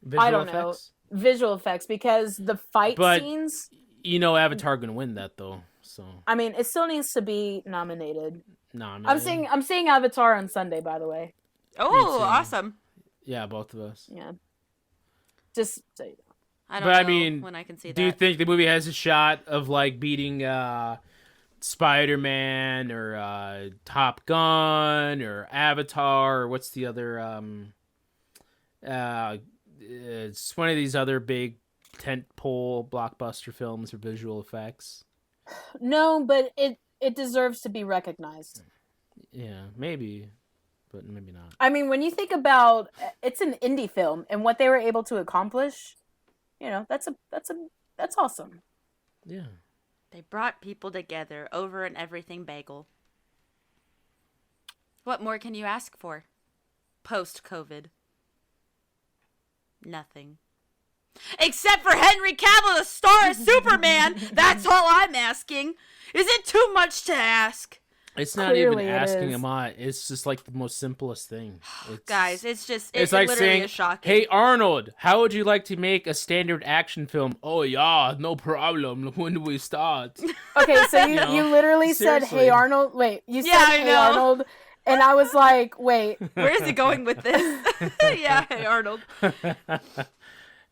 Visual I don't know. effects. visual effects, because the fight But- scenes. You know, Avatar gonna win that though. So I mean, it still needs to be nominated. nominated. I'm seeing Avatar on Sunday, by the way. Oh, too. awesome. Yeah, both of us. Yeah. Just so you know. I don't But know I mean, when I can see Do you that. think the movie has a shot of like beating Spider-Man or Top Gun or Avatar or what's the other it's one of these other big tentpole blockbuster films for visual effects. No, but it deserves to be recognized. Yeah, maybe, but maybe not. I mean, when you think about it's an indie film and what they were able to accomplish, that's awesome. Yeah. They brought people together over an everything bagel. What more can you ask for? Post-COVID. Nothing. Except for Henry Cavill, the star of Superman. That's all I'm asking. Is it too much to ask? It's not Clearly even it asking is. him on. It's just like the most simplest thing. It's, Guys, it's just, it's it like literally saying, is shocking. "Hey Arnold, how would you like to make a standard action film?" "Oh yeah, no problem. When do we start?" Okay, so you, know, you literally said, seriously. "Hey Arnold." Wait, you Yeah, said, I "Hey know. Arnold," and I was like, "Wait." Where is he going with this? Yeah, hey, Arnold.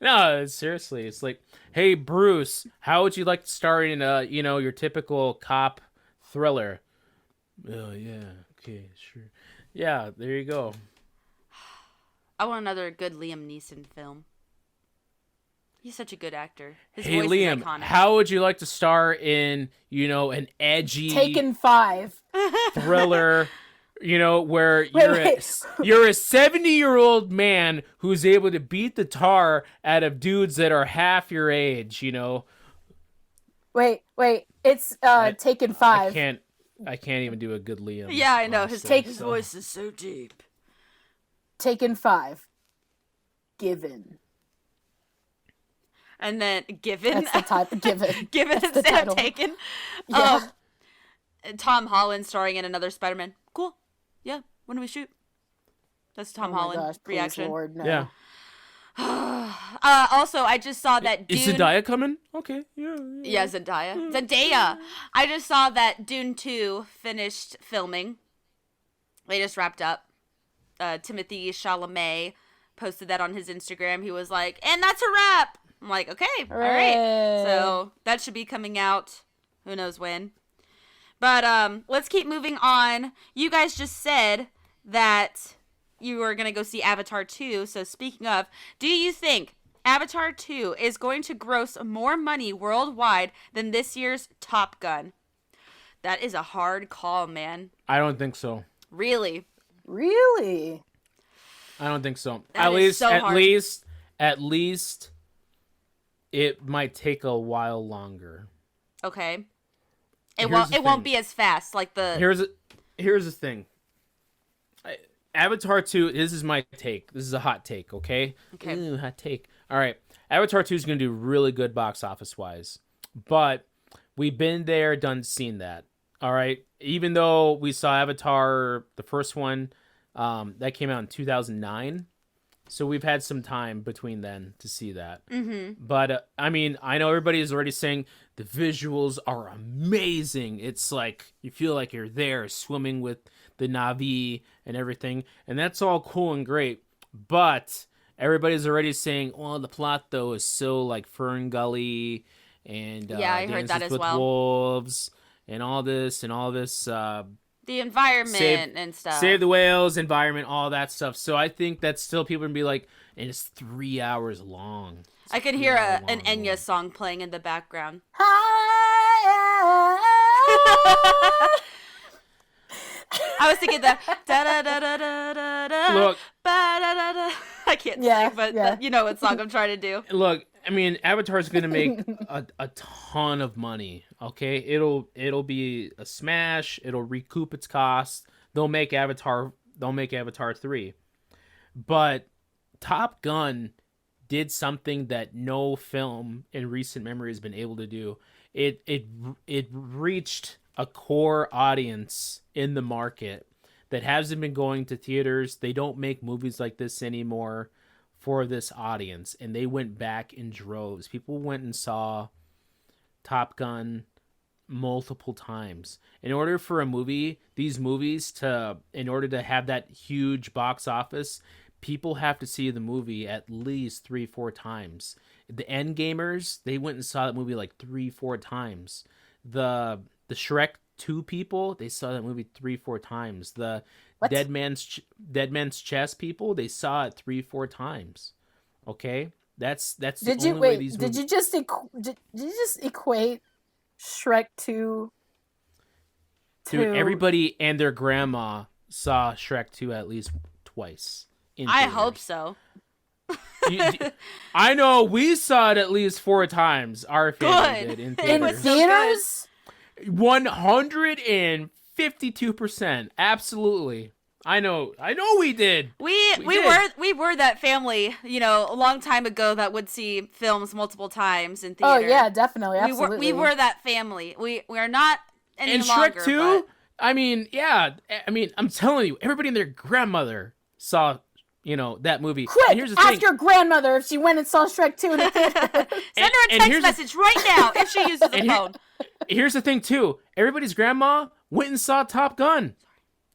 No, seriously, it's like, "Hey Bruce, how would you like to star in your typical cop thriller?" "Oh yeah, okay, sure." Yeah, there you go. I want another good Liam Neeson film. He's such a good actor. His Hey voice Liam, is iconic. how would you like to star in, an edgy Taken 5. thriller, where wait. you're a 70-year-old man who's able to beat the tar out of dudes that are half your age, Wait. It's Taken 5. I can't. I can't even do a good Liam. Yeah, I know. His honestly, his so. voice is so deep. Taken 5. Given. And then Given. That's the type of Given. Given That's the instead title. of Taken. Yeah. Tom Holland starring in another Spider-Man. Cool. Yeah. When do we shoot? That's Tom Oh my Holland gosh, please, reaction. Lord, no. Yeah. Also, I just saw that Dune. Is Zendaya coming? Okay. Yeah. Yeah, Zendaya. Zendaya. I just saw that Dune 2 finished filming. They just wrapped up. Timothy Chalamet posted that on his Instagram. He was like, and that's a wrap. I'm like, okay, all right. Hooray. So that should be coming out. Who knows when. But let's keep moving on. You guys just said that you were going to go see Avatar 2. So speaking of, do you think Avatar 2 is going to gross more money worldwide than this year's Top Gun? That is a hard call, man. I don't think so. Really? Really? I don't think so. That is so hard. At least, it might take a while longer. Okay. Here's It the won't thing. be as fast like the. Here's the thing. Avatar 2, this is my take. This is a hot take, okay? Okay. Ooh, hot take. All right. Avatar 2 is going to do really good box office wise. But we've been there, seen that. All right. Even though we saw Avatar, the first one, that came out in 2009. So we've had some time between then to see that. Mm-hmm. But, I mean, I know everybody is already saying the visuals are amazing. It's like you feel like you're there swimming with the Na'vi and everything. And that's all cool and great. But everybody's already saying, well, the plot, though, is so like Fern Gully and Yeah, I heard that Dances as with well. Wolves and all this. The environment and stuff. Save the whales, environment, all that stuff. So I think that still people are going to be like, and it's 3 hours long. It's I could 3 hear hour an long. Enya song playing in the background. I was thinking that da da da da da da da. Look. Ba, da, da, da. I can't Yeah, sing, but yeah. you know what song I'm trying to do. Look, I mean, Avatar's going to make a ton of money, okay? It'll be a smash. It'll recoup its costs. They'll make Avatar 3. But Top Gun did something that no film in recent memory has been able to do. It reached a core audience in the market that hasn't been going to theaters. They don't make movies like this anymore for this audience, and they went back in droves. People went and saw Top Gun multiple times. In order for in order to have that huge box office, people have to see the movie at least 3-4 times. The end gamers, they went and saw that movie like 3-4 times. The Shrek 2 people, they saw that movie 3-4 times. The What? Dead Man's Chess people, they saw it 3-4 times. Okay, that's the Did only you way wait? these Did movies. you just did you just equate Shrek to? Dude, everybody and their grandma saw Shrek 2 at least twice. In I theaters. hope so. I know we saw it at least 4 times. Our family Good. did in It was theaters. so theaters. 152%. Absolutely. I know we did. We did. were that family, you know, a long time ago that would see films multiple times in Oh theater. yeah, definitely, absolutely. We were that family. We are not any And longer. Shrek 2, but- I mean, yeah. I mean, I'm telling you, everybody and their grandmother saw, that movie. Quick, And here's the ask thing. your grandmother if she went and saw Shrek 2 in the theater. Send her a and text here's the- message right now if she uses a And here- phone. Here's the thing, too. Everybody's grandma went and saw Top Gun.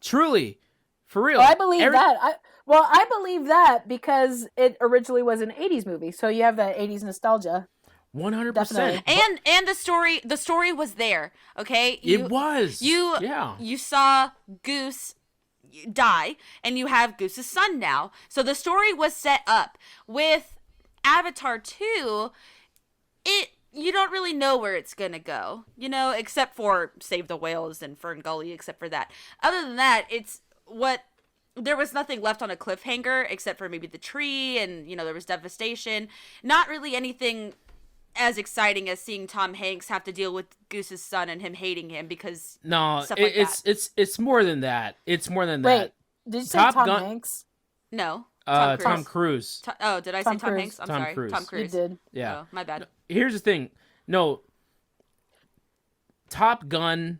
Truly. For real. I believe that. I believe that because it originally was an 80s movie, so you have that 80s nostalgia. 100%. Definitely. And the story was there. Okay, It was. You saw Goose die, and you have Goose's son now. So the story was set up. With Avatar 2, you don't really know where it's gonna go, except for Save the Whales and Fern Gully, except for that. Other than that, there was nothing left on a cliffhanger except for maybe the tree, and there was devastation. Not really anything as exciting as seeing Tom Hanks have to deal with Goose's son and him hating him because No, stuff like that. it's more than that. It's more than Wait, that. did you say Top Tom Gun- Hanks? No, Tom Cruise. Oh, did I Tom say Tom Cruise. Hanks? I'm Tom sorry. Cruise. Tom You Cruise. You did. Yeah. Oh, my bad. Here's the thing. No, Top Gun,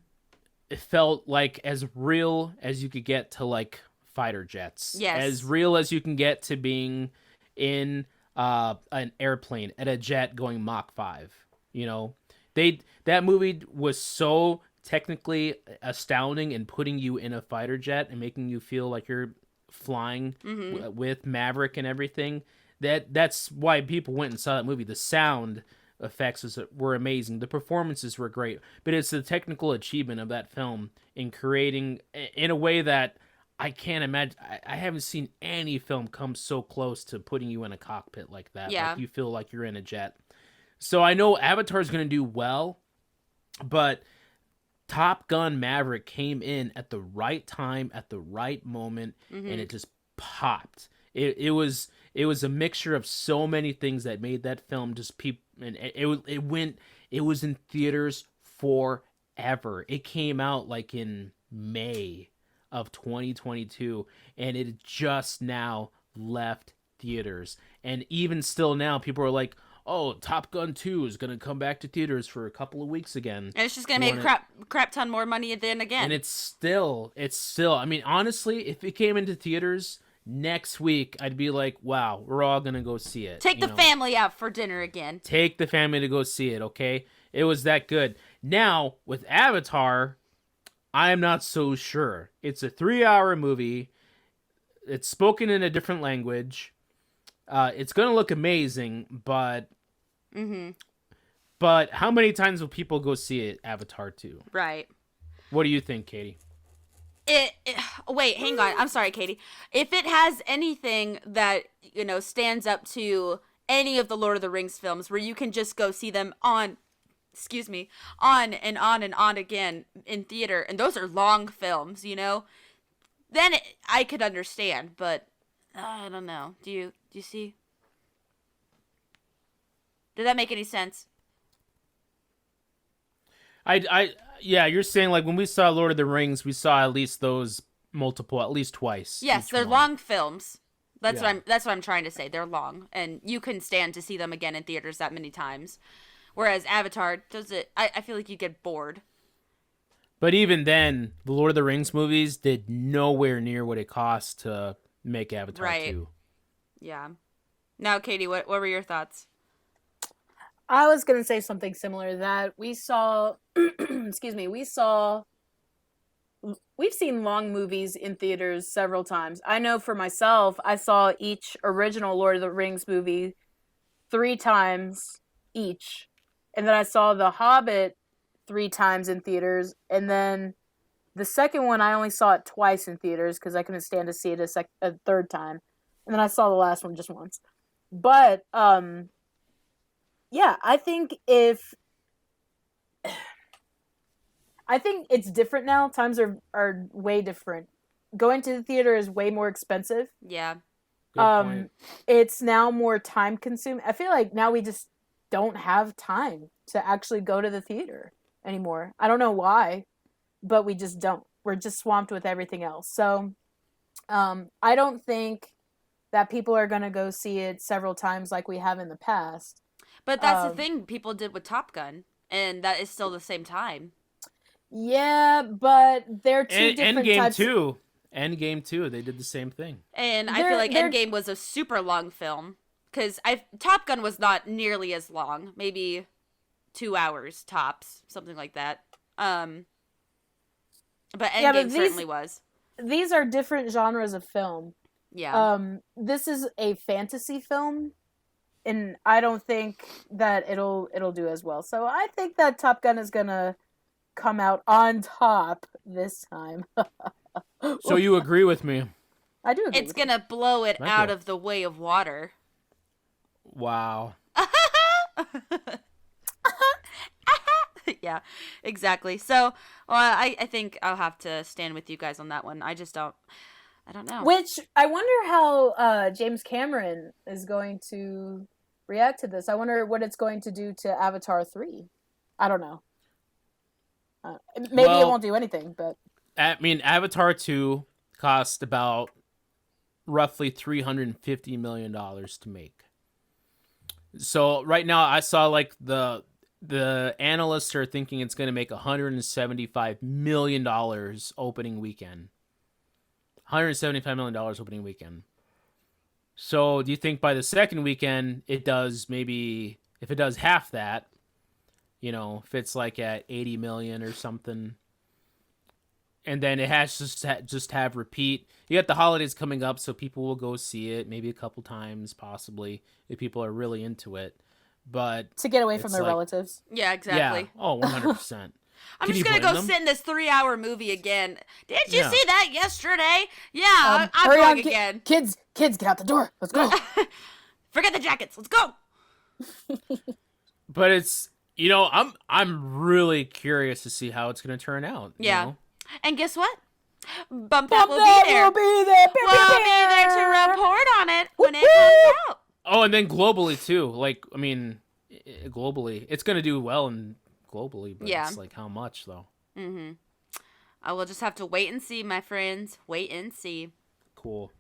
it felt like as real as you could get to like fighter jets. Yes. As real as you can get to being in an airplane at a jet going Mach 5. You know, that movie was so technically astounding and putting you in a fighter jet and making you feel like you're flying with Maverick and everything. That's why people went and saw that movie. The sound effects were amazing. The performances were great, but it's the technical achievement of that film in creating in a way that I can't imagine. I haven't seen any film come so close to putting you in a cockpit like that. Yeah. Like you feel like you're in a jet. So I know Avatar's going to do well, but Top Gun Maverick came in at the right time, at the right moment, and it just popped. It was a mixture of so many things that made that film just and it was in theaters forever. It came out like in May of 2022, and it just now left theaters. And even still now, people are like, oh, Top Gun 2 is going to come back to theaters for a couple of weeks again. And it's just going to make crap ton more money than again. And it's still, I mean, honestly, if it came into theaters next week, I'd be like, wow, we're all going to go see it. Take the family out for dinner again. Take the family to go see it, okay? It was that good. Now, with Avatar, I'm not so sure. It's a 3-hour movie. It's spoken in a different language. It's going to look amazing, but but how many times will people go see it, Avatar 2? Right. What do you think, Katie? Wait, hang on. I'm sorry, Katie. If it has anything that, stands up to any of the Lord of the Rings films where you can just go see them on and on again in theater, and those are long films, then I could understand, but I don't know. Do you see? Did that make any sense? Yeah, you're saying like when we saw Lord of the Rings, we saw at least twice. Yes, they're one. long films. That's Yeah. what I'm trying to say. They're long, and you can stand to see them again in theaters that many times. Whereas Avatar I feel like you get bored. But even then, the Lord of the Rings movies did nowhere near what it cost to make Avatar 2. Yeah. Now, Katie, what were your thoughts? I was going to say something similar, that we saw, we've seen long movies in theaters several times. I know for myself, I saw each original Lord of the Rings movie 3 times each. And then I saw The Hobbit 3 times in theaters. And then the second one, I only saw it twice in theaters because I couldn't stand to see it a third time. And then I saw the last one just once. But, yeah, I think it's different now. Times are way different. Going to the theater is way more expensive. Yeah. Good point. It's now more time consuming. I feel like now we just don't have time to actually go to the theater anymore. I don't know why, but we just don't. We're just swamped with everything else. So, I don't think that people are going to go see it several times like we have in the past. But that's the thing people did with Top Gun, and that is still the same time. Yeah, but they're two different types. Endgame 2, they did the same thing. And I feel like Endgame was a super long film, because Top Gun was not nearly as long, maybe 2 hours tops, something like that. But Endgame certainly was. These are different genres of film. Yeah. This is a fantasy film, and I don't think that it'll do as well. So I think that Top Gun is gonna come out on top this time. So you agree with me? I do agree. It's gonna blow it out of the way of water. Wow. Yeah, exactly. So, I think I'll have to stand with you guys on that one. I don't know. Which I wonder how James Cameron is going to react to this. I wonder what it's going to do to Avatar 3. I don't know. Maybe it won't do anything, but... I mean, Avatar 2 cost about roughly $350 million to make. So right now I saw like the analysts are thinking it's going to make $175 million opening weekend. $175 million opening weekend. So do you think by the second weekend it does maybe, if it does half that, if it's like at 80 million or something, and then it has to just have repeat. You got the holidays coming up, so people will go see it maybe a couple times, possibly, if people are really into it. But to get away from their relatives. Yeah, exactly. Yeah. Oh, 100%. I'm just going to go sit in this 3-hour movie again. Did you see that yesterday? Yeah, I'm going again. Kids, get out the door. Let's go. Forget the jackets. Let's go. But it's, I'm really curious to see how it's going to turn out. Yeah. And guess what? Bump that will be there. We'll be there to report on it when it comes out. Oh, and then globally, too. Like, I mean, globally. It's going to do well globally, but it's like how much, though? Mm-hmm. I will just have to wait and see, my friends. Wait and see. Cool.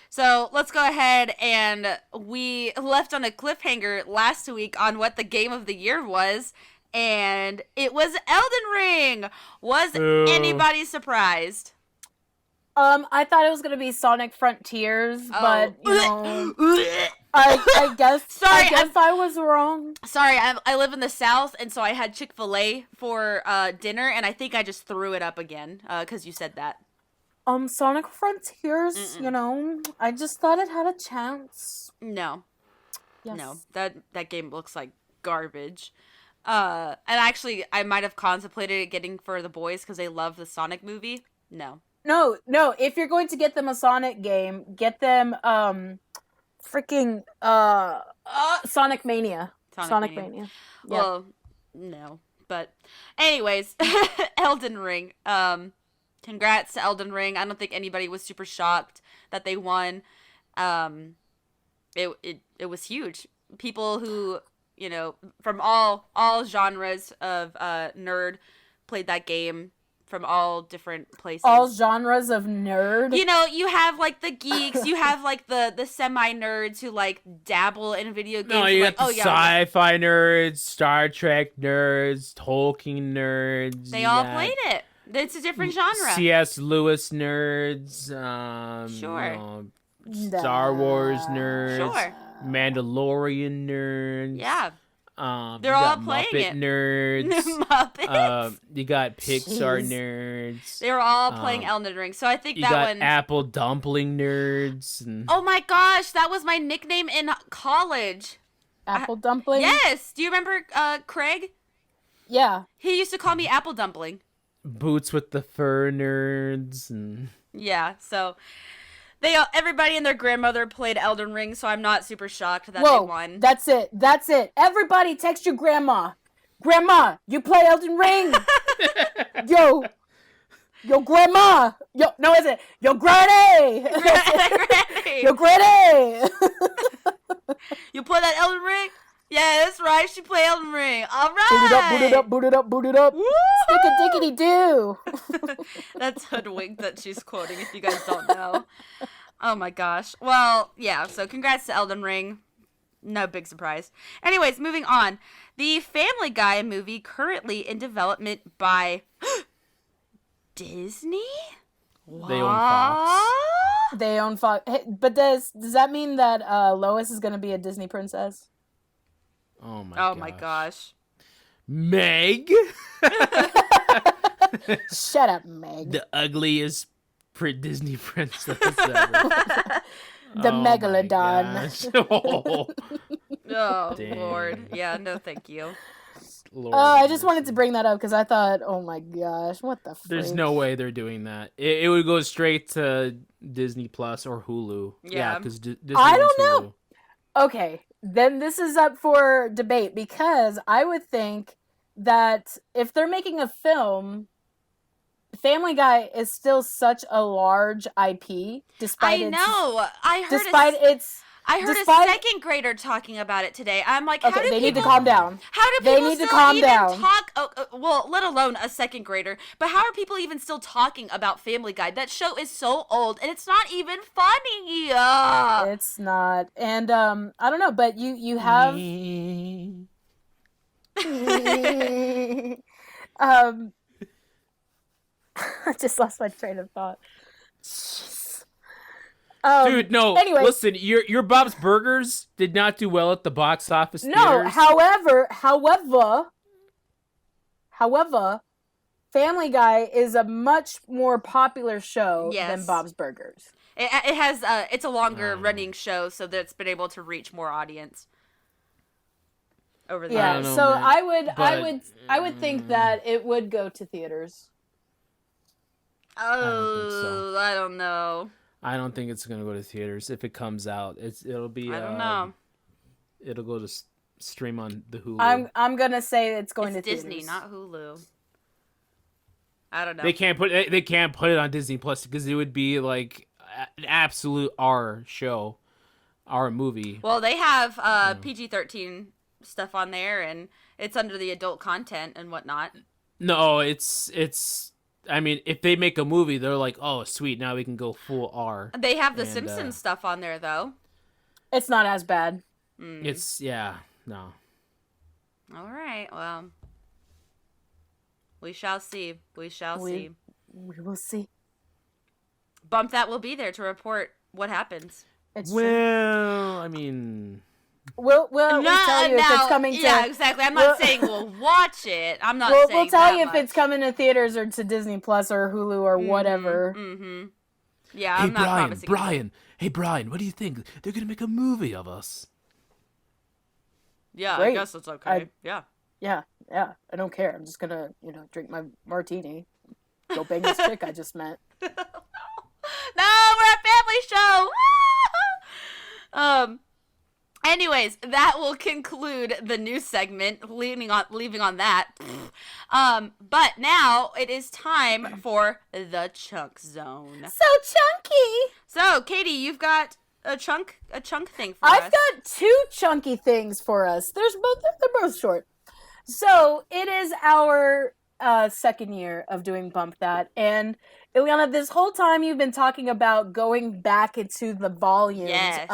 So let's go ahead, and we left on a cliffhanger last week on what the game of the year was, and it was Elden Ring. Was anybody surprised? I thought it was gonna be Sonic Frontiers, but I guess I was wrong. Sorry, I live in the South, and so I had Chick-fil-A for dinner, and I think I just threw it up again because you said that. Sonic Frontiers, I just thought it had a chance. No. Yes. No, that game looks like garbage. And actually, I might have contemplated it getting for the boys because they love the Sonic movie. No. No. If you're going to get them a Sonic game, get them freaking Sonic Mania. Sonic Mania. Yep. Well, no. But anyways, Elden Ring. Congrats to Elden Ring. I don't think anybody was super shocked that they won. It was huge. People who, from all genres of nerd played that game from all different places. All genres of nerd? You have like the geeks, you have like the semi-nerds who like dabble in video games. No, you got the sci-fi nerds, Star Trek nerds, Tolkien nerds. They all played it. It's a different genre. C.S. Lewis nerds. Sure. Star Wars nerds. Sure. Mandalorian nerds. Yeah. They're all playing Muppet it. nerds. Muppets. You got Pixar nerds. They were all playing Elden Ring, so I think you that got one. Apple dumpling nerds. And... Oh my gosh, that was my nickname in college. Apple dumpling. Yes. Do you remember Craig? Yeah. He used to call me Apple Dumpling. Boots with the fur nerds and yeah, so everybody and their grandmother played Elden Ring, so I'm not super shocked that they won. That's it. Everybody text your grandma. Grandma, you play Elden Ring. Yo, grandma. No, is it? Yo, granny. Granny. Yo, granny. You play that Elden Ring? Yeah, that's right. She played Elden Ring. All right. Boot it up. Stick a diggity do. That's Hoodwink that she's quoting, if you guys don't know. Oh my gosh. Well, yeah, so congrats to Elden Ring. No big surprise. Anyways, moving on. The Family Guy movie currently in development by Disney? They own Fox. They own Fox. Hey, but does that mean that Lois is going to be a Disney princess? Oh my gosh. Meg? Shut up, Meg. The ugliest Disney princess ever. The Megalodon. Oh, Lord. Yeah, no thank you. Lord I just wanted to bring that up because I thought, oh my gosh, what the frick? There's no way they're doing that. It would go straight to Disney Plus or Hulu. Yeah, because Disney I don't Hulu. know. Okay, then this is up for debate because I would think that if they're making a film, Family Guy is still such a large IP, despite I know. I heard despite its I heard Despite- a second grader talking about it today. I'm like, Okay, how do they people, need to calm down. How do They people need to still calm even down. talk? Well, let alone a second grader. But how are people even still talking about Family Guy? That show is so old, and it's not even funny. It's not. And I don't know, but you have I just lost my train of thought. Dude, no. Anyway, Listen, your Bob's Burgers did not do well at the box office no. theaters. However, Family Guy is a much more popular show Yes. than Bob's Burgers. It has it's a longer running show, so that's been able to reach more audience over the Yeah, don't know, so man, I would think that it would go to theaters. Oh, I don't know. I don't think it's gonna go to theaters if it comes out. It'll be. I don't know. It'll go to stream on the Hulu. I'm gonna say it's going It's to Disney, theaters. not Hulu. I don't know. They can't put it on Disney Plus because it would be like an absolute R show, R movie. Well, they have PG-13 stuff on there, and it's under the adult content and whatnot. No, it's. I mean, if they make a movie, they're like, oh, sweet, now we can go full R. They have the And, Simpsons stuff on there, though. It's not as bad. It's no. All right, well, we shall see. We shall see. We will see. Bump That will be there to report what happens. It's true. Well, I mean, We'll tell you if it's coming to. Yeah, exactly. I'm not saying we'll watch it. I'm not saying We'll tell that you if it's much. coming to theaters or to Disney Plus or Hulu or whatever. Mm-hmm. Yeah, hey I'm not promising. Brian, hey Brian, what do you think? They're gonna make a movie of us. Yeah, Great. I guess it's okay. Yeah. Yeah, I don't care. I'm just gonna, drink my martini. Go bang this chick I just met. No, we're a family show. Anyways, that will conclude the news segment. Leaving on that. But now it is time for the chunk zone. So chunky. So, Katie, you've got a chunk thing for us. I've got two chunky things for us. They're both short. So it is our second year of doing Bump That, and Ileana, this whole time you've been talking about going back into the volumes Yes.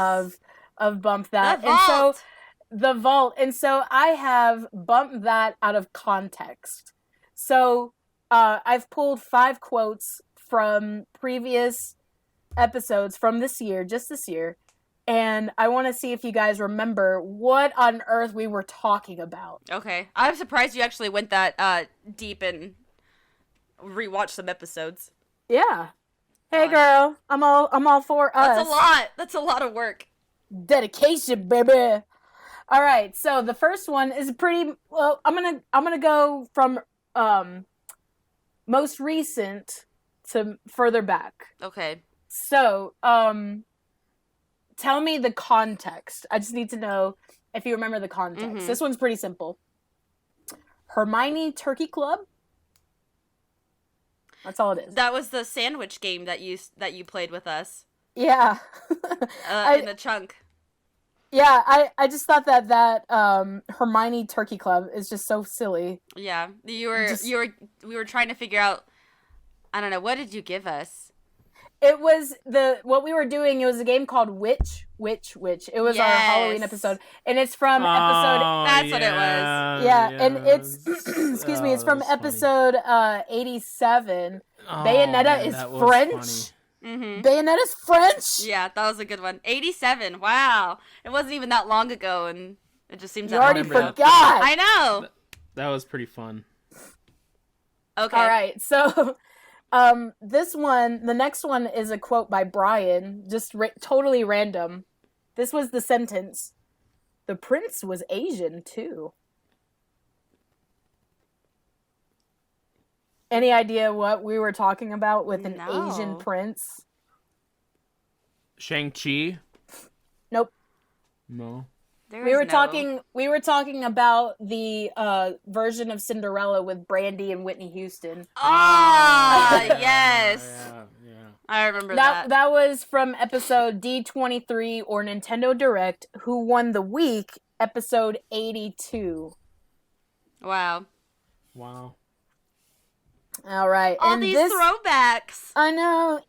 of Bump That, The and so vault. the vault, and so I have Bump That out of context. So I've pulled 5 quotes from previous episodes from just this year, and I want to see if you guys remember what on earth we were talking about. Okay. I'm surprised you actually went that deep and rewatched some episodes. Yeah. Hey girl, I'm all for us. That's a lot. That's a lot of work. Dedication, baby. All right, so the first one is pretty well. I'm gonna go from most recent to further back. Okay. So tell me the context. I just need to know if you remember the context. Mhm. This one's pretty simple. Hermione Turkey Club. That's all it is. That was the sandwich game that you played with us Yeah. in the chunk. Yeah, I just thought that Hermione Turkey Club is just so silly. Yeah. We were trying to figure out, I don't know, what did you give us? It was what we were doing. It was a game called Witch. It was our Halloween Yes. episode, and it's from episode. That's what it was. Yeah, and it's excuse me. It's from episode 87. Bayonetta is French. Mm-hmm. Bayonetta's French. Yeah, that was a good one. 87. Wow. It wasn't even that long ago, and it just seems You that already long remember ago. forgot. I know. That was pretty fun. Okay. All right, so the next one is a quote by Brian, just totally random. This was the sentence. The prince was Asian too. Any idea what we were talking about with an No. Asian prince? Shang-Chi? Nope. No. There We is were no- talking about the version of Cinderella with Brandy and Whitney Houston. Ah, yes. Yeah. I remember that. That was from episode D23 or Nintendo Direct. Who won the week? Episode 82. Wow. Wow. All right. All and these this, throwbacks. I know.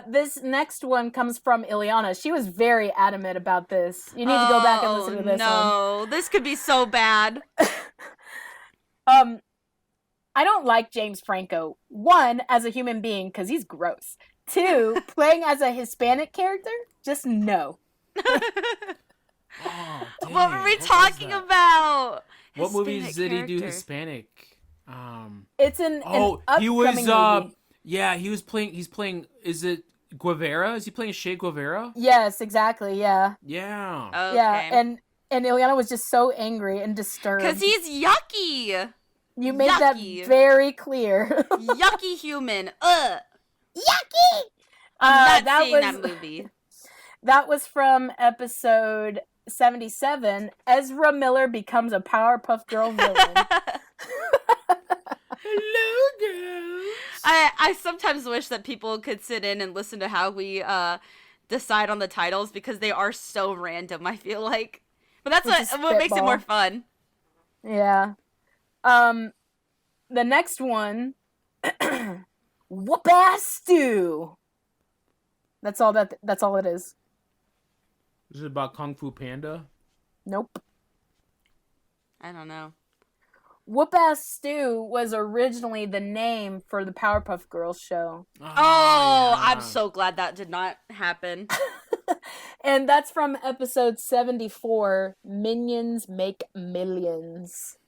This next one comes from Ileana. She was very adamant about this. You need to go back and listen to this one. No, this could be so bad. I don't like James Franco. 1, as a human being, because he's gross. 2, playing as a Hispanic character? Just no. Oh, What were we talking about? What movies Hispanic did he do character. Hispanic? It's an He was upcoming movie. yeah, he's playing is it Guevara? Is he playing Che Guevara? Yes, exactly, yeah. Yeah. Okay. Yeah, and Ileana was just so angry and disturbed. Because he's yucky. You made yucky. that very clear. Yucky human. Ugh. Yucky! I'm not seeing that movie. That was from episode 77. Ezra Miller becomes a Powerpuff Girl villain. Hello, girls. I sometimes wish that people could sit in and listen to how we decide on the titles because they are so random, I feel like. But that's what makes it more fun. Yeah. The next one, Whoop-ass Stew. That's all it is. Is it about Kung Fu Panda? Nope. I don't know. Whoop-ass Stew was originally the name for the Powerpuff Girls show. Oh, yeah. I'm so glad that did not happen. And that's from episode 74, Minions Make Millions.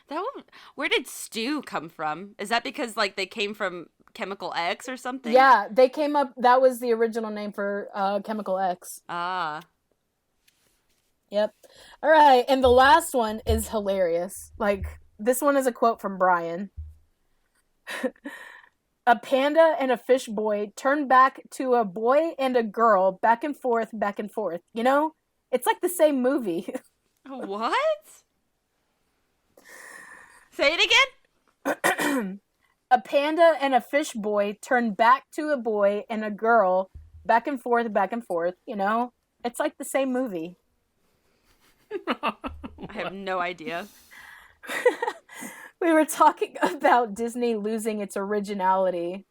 That one, where did Stew come from? Is that because like they came from Chemical X or something? Yeah, they came up, that was the original name for Chemical X. Ah. Yep. All right, and the last one is hilarious. Like, this one is a quote from Brian. A panda and a fish boy turn back to a boy and a girl, back and forth, back and forth. You know? It's like the same movie. What? Say it again? A panda and a fish boy turn back to a boy and a girl, back and forth, you know? It's like the same movie. I have no idea. We were talking about Disney losing its originality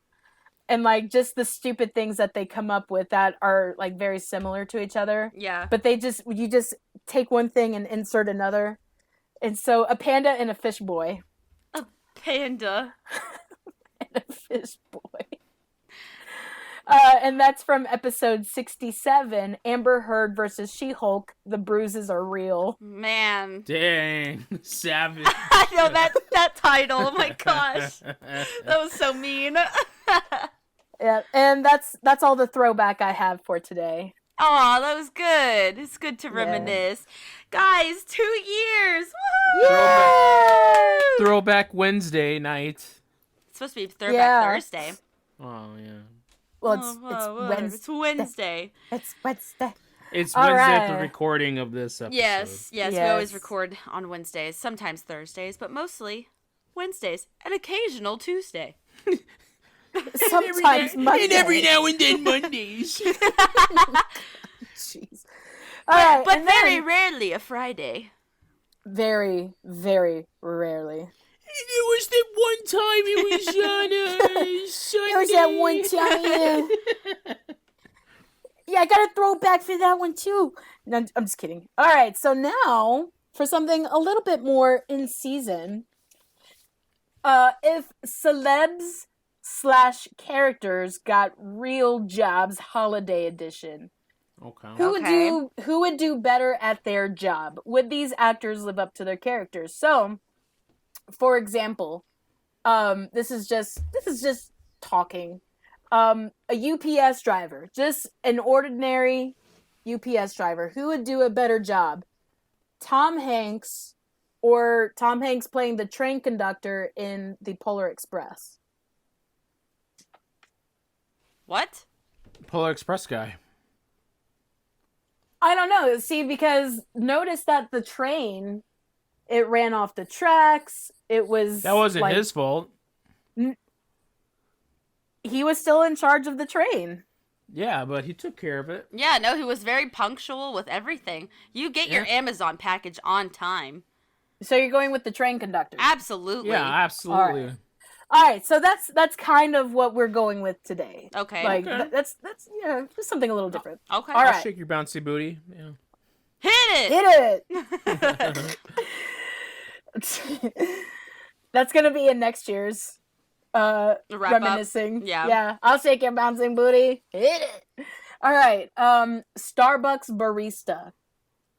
and like just the stupid things that they come up with that are like very similar to each other. Yeah. But you just take one thing and insert another. And so a panda and a fish boy. Panda. And a fish boy. And that's from episode 67, Amber Heard versus She-Hulk. The bruises are real. Man. Dang, savage. I know that title. Oh my gosh. That was so mean. Yeah, and that's all the throwback I have for today. Aw, that was good. It's good to reminisce. Guys, 2 years. Yay! Throwback Wednesday night. It's supposed to be Throwback Thursday. Oh yeah. Well, It's Wednesday. It's Wednesday. It's All Wednesday at the right. recording of this episode. Yes, we Yes. always record on Wednesdays, sometimes Thursdays, but mostly Wednesdays, an occasional Tuesday. Sometimes Monday. And every now and then Mondays. Jeez. All right, But and very then- rarely a Friday. very, very rarely. It was that one time it was on Sunday. There was that one time. Yeah, I got a throwback for that one too. No, I'm just kidding. All right, so now for something a little bit more in season. If celebs / characters got real jobs, holiday edition. Okay. Who would do better at their job? Would these actors live up to their characters? So, for example, this is just talking. A UPS driver, just an ordinary UPS driver, who would do a better job? Tom Hanks or Tom Hanks playing the train conductor in the Polar Express? What? Polar Express guy. I don't know. See, because notice that the train, it ran off the tracks. It was That wasn't like, his fault. He was still in charge of the train. Yeah, but he took care of it. Yeah, no, he was very punctual with everything. You get your Yeah. Amazon package on time. So you're going with the train conductor. Absolutely. Yeah, absolutely. All right, so that's kind of what we're going with today. Okay. Like Okay. that's just something a little different. Okay. All I'll right. shake your bouncy booty. Yeah. Hit it! Hit it. That's gonna be in next year's Wrap up. reminiscing. Yeah. Yeah. I'll shake your bouncing booty. Hit it. All right. Starbucks barista.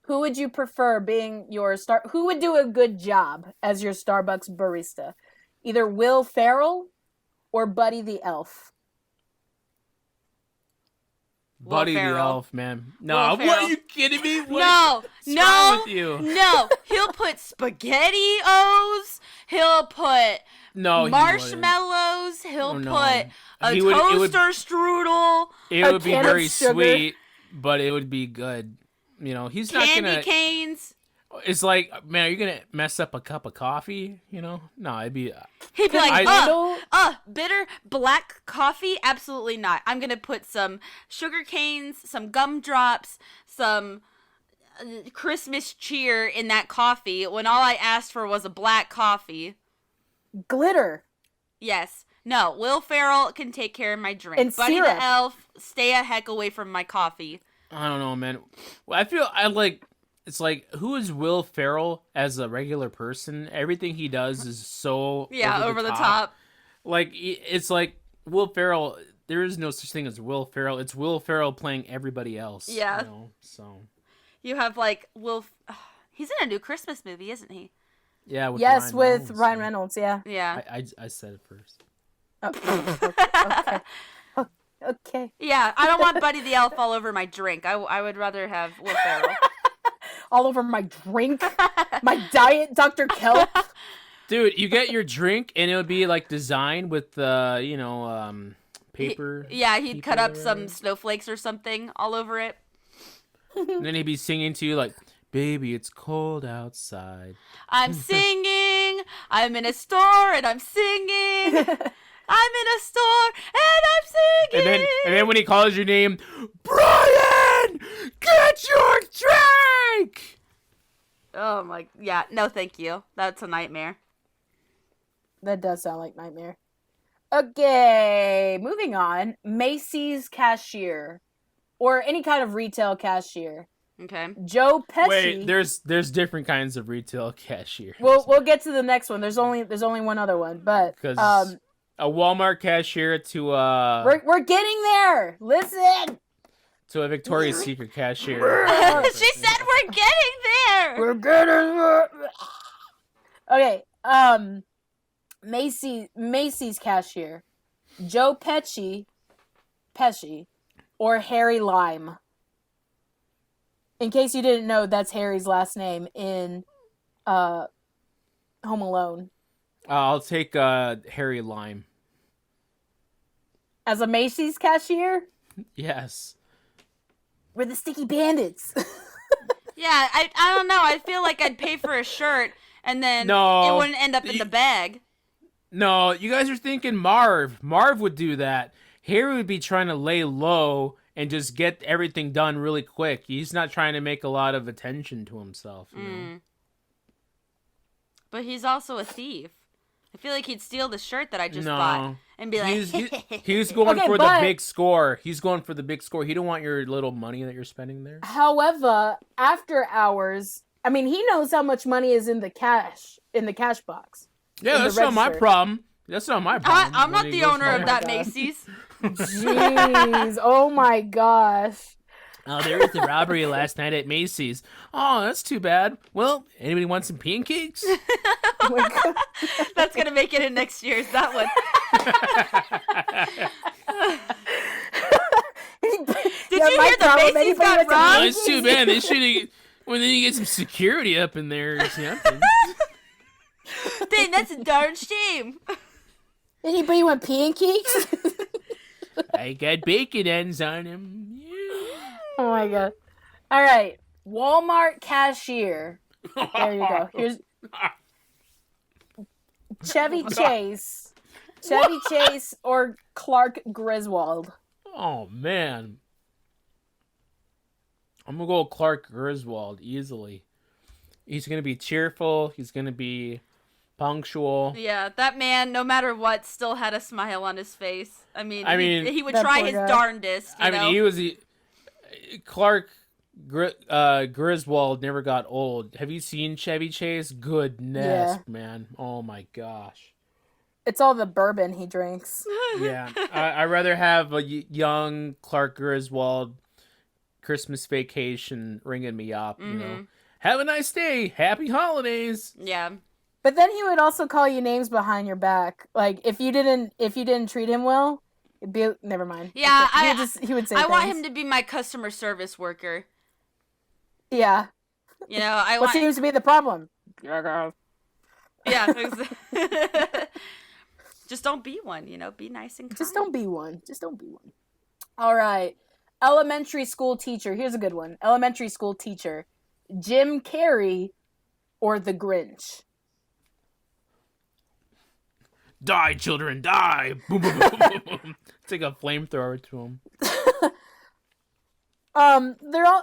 Who would you prefer being your who would do a good job as your Starbucks barista? Either Will Ferrell or Buddy the Elf. Buddy the Ferrell. Elf, man. No, Will what Ferrell. are you kidding me? What's No, wrong with you? no. He'll put SpaghettiOs. He'll put No, marshmallows. He'll Oh, no. put a He would- it would- toaster strudel, It A would be can of very sugar. sweet, but it would be good. You know, he's not candy gonna. canes. It's like, man, are you gonna mess up a cup of coffee? You know, no, it'd be. He'd be like, I- bitter black coffee? Absolutely not. I'm gonna put some sugar canes, some gumdrops, some Christmas cheer in that coffee when all I asked for was a black coffee. Glitter. Yes. No, Will Ferrell can take care of my drink. And Buddy syrup. the Elf, stay a heck away from my coffee. I don't know, man. Well, I feel I like. It's like, who is Will Ferrell as a regular person? Everything he does is so Over the top. Like, it's like Will Ferrell. There is no such thing as Will Ferrell. It's Will Ferrell playing everybody else. Yeah. You know? So You have like he's in a new Christmas movie, isn't he? yeah. With Yes, Ryan with Reynolds, Ryan yeah. Reynolds. Yeah. Yeah. I said it first. Okay. Okay. Yeah, I don't want Buddy the Elf all over my drink. I would rather have Will Ferrell. All over my drink, my diet, Dr. Kelp. Dude, you get your drink and it would be like designed with paper. He'd cut people up or some whatever. snowflakes or something all over it. And then he'd be singing to you like, "Baby, it's cold outside." I'm singing. I'm in a store and I'm singing. I'm in a store and I'm singing. And then when he calls your name, Brian, get your drink. Oh my, yeah, no thank you. That's a nightmare. That does sound like nightmare. Okay, moving on. Macy's cashier, or any kind of retail cashier. Okay. Joe Pesci. Wait, there's different kinds of retail cashiers. We'll get to the next one. There's only one other one, but because a Walmart cashier to we're getting there. Listen. a Victoria's Secret cashier. She said we're getting there. We're getting there. Okay. Macy's cashier, Joe Pesci, or Harry Lime. In case you didn't know, that's Harry's last name in Home Alone. I'll take Harry Lime. As a Macy's cashier, Yes. we're the Sticky Bandits. Yeah, I don't know. I feel like I'd pay for a shirt and then No. it wouldn't end up in the bag. No, you guys are thinking Marv. Marv would do that. Harry would be trying to lay low and just get everything done really quick. He's not trying to make a lot of attention to himself. You know? But he's also a thief. I feel like he'd steal the shirt that I just No. bought and be like, He's going Okay, for but- the big score. He's going for the big score. He don't want your little money that you're spending there. However, after hours, I mean, he knows how much money is in the cash box. Yeah, in the that's not my register. problem. That's not my problem. I'm not when he the goes owner there. of that God. Macy's. Jeez, oh my gosh. Oh, there was a robbery last night at Macy's. Oh, that's too bad. Well, anybody want some pancakes? Oh my God. That's going to make it in next year's, that one. Did you hear the Macy's got Oh, robbed? it's too bad. They should have. Well, then you get some security up in there or something. Dang, that's a darn shame. Anybody want pancakes? I got bacon ends on him. Yeah. Oh my God. All right. Walmart cashier. There you go. Here's Chevy Chase Chevy Chase or Clark Griswold? Oh, man. I'm going to go Clark Griswold easily. He's going to be cheerful. He's going to be punctual. Yeah, that man, no matter what, still had a smile on his face. I mean, he would that try poor his guy. darndest. You know? Clark Griswold never got old. Have you seen Chevy Chase? Goodness, man. Oh my gosh. It's all the bourbon he drinks. Yeah, I'd rather have a young Clark Griswold Christmas vacation ringing me up. You know, have a nice day, happy holidays. Yeah. But then he would also call you names behind your back. Like if you didn't treat him well, it'd be never mind. Yeah, he would say I want things. him to be my customer service worker. Yeah. You know, I What want. seems to be the problem? Yeah. Just don't be one. You know, be nice and kind. Just don't be one. All right. Elementary school teacher. Here's a good one. Elementary school teacher. Jim Carrey or the Grinch? Die, children, die! Boom, boom, boom, boom, boom. Take a flamethrower to him.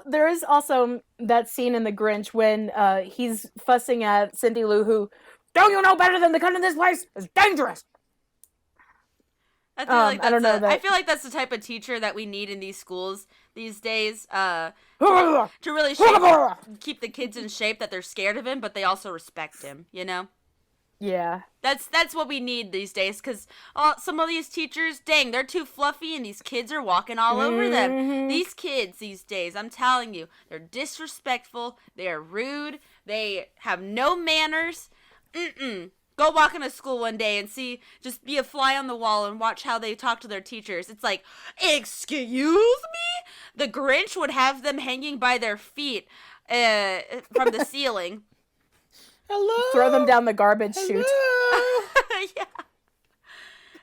There is also that scene in The Grinch when he's fussing at Cindy Lou Who, don't you know better than to come to this place? It's dangerous. I feel like I don't know I that. feel like that's the type of teacher that we need in these schools these days. To really keep the kids in shape that they're scared of him, but they also respect him. You know. Yeah. That's what we need these days, because some of these teachers, dang, they're too fluffy, and these kids are walking all over them. These kids these days, I'm telling you, they're disrespectful, they're rude, they have no manners. Go walk into school one day and just be a fly on the wall and watch how they talk to their teachers. It's like, excuse me? The Grinch would have them hanging by their feet from the ceiling. Hello? Throw them down the garbage chute. Yeah.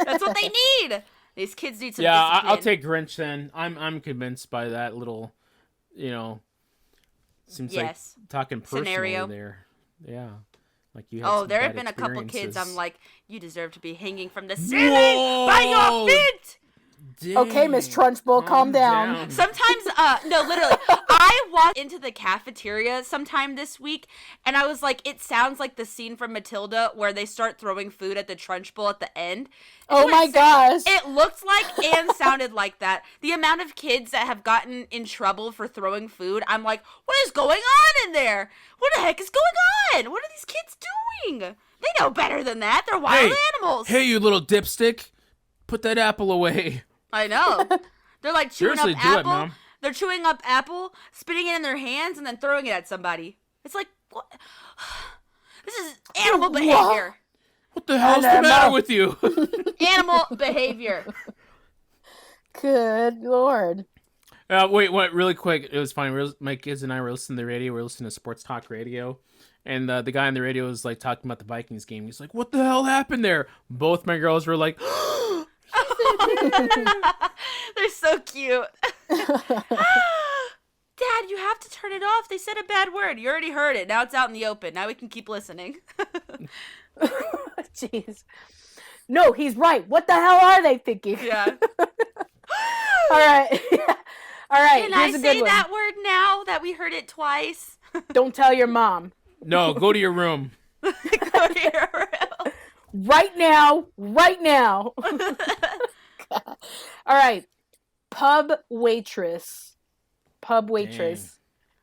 That's what they need. These kids need some Yeah, discipline. I'll take Grinch then. I'm convinced by that little, seems Yes. like talking personally Scenario. there. Yeah. Like you had Oh, some there bad have been a couple kids. I'm experiences. like, you deserve to be hanging from the ceiling by your feet. Okay, Miss Trunchbull, calm down. Sometimes, no, literally, I walked into the cafeteria sometime this week, and I was like, it sounds like the scene from Matilda where they start throwing food at the Trunchbull at the end. Oh my gosh. It looked like and sounded like that. The amount of kids that have gotten in trouble for throwing food, I'm like, what is going on in there? What the heck is going on? What are these kids doing? They know better than that. They're wild animals. Hey, you little dipstick. Put that apple away. I know. They're like chewing Seriously, up do it, apple. Mom. They're chewing up apple, spitting it in their hands, and then throwing it at somebody. It's like, what? This is animal behavior. What the hell's the matter with you? Animal behavior. Good Lord. Wait, what? Really quick. It was funny. My kids and I were listening to the radio. We were listening to sports talk radio. And the guy on the radio was like talking about the Vikings game. He's like, what the hell happened there? Both my girls were like, They're so cute. Dad, you have to turn it off. They said a bad word. You already heard it. Now it's out in the open. Now we can keep listening. Jeez. No, he's right. What the hell are they thinking? Yeah. All right. All right. Can Here's I a say good one. that word now that we heard it twice? Don't tell your mom. no, go to your room. Go to your room. Right now. Right now. All right. Pub waitress.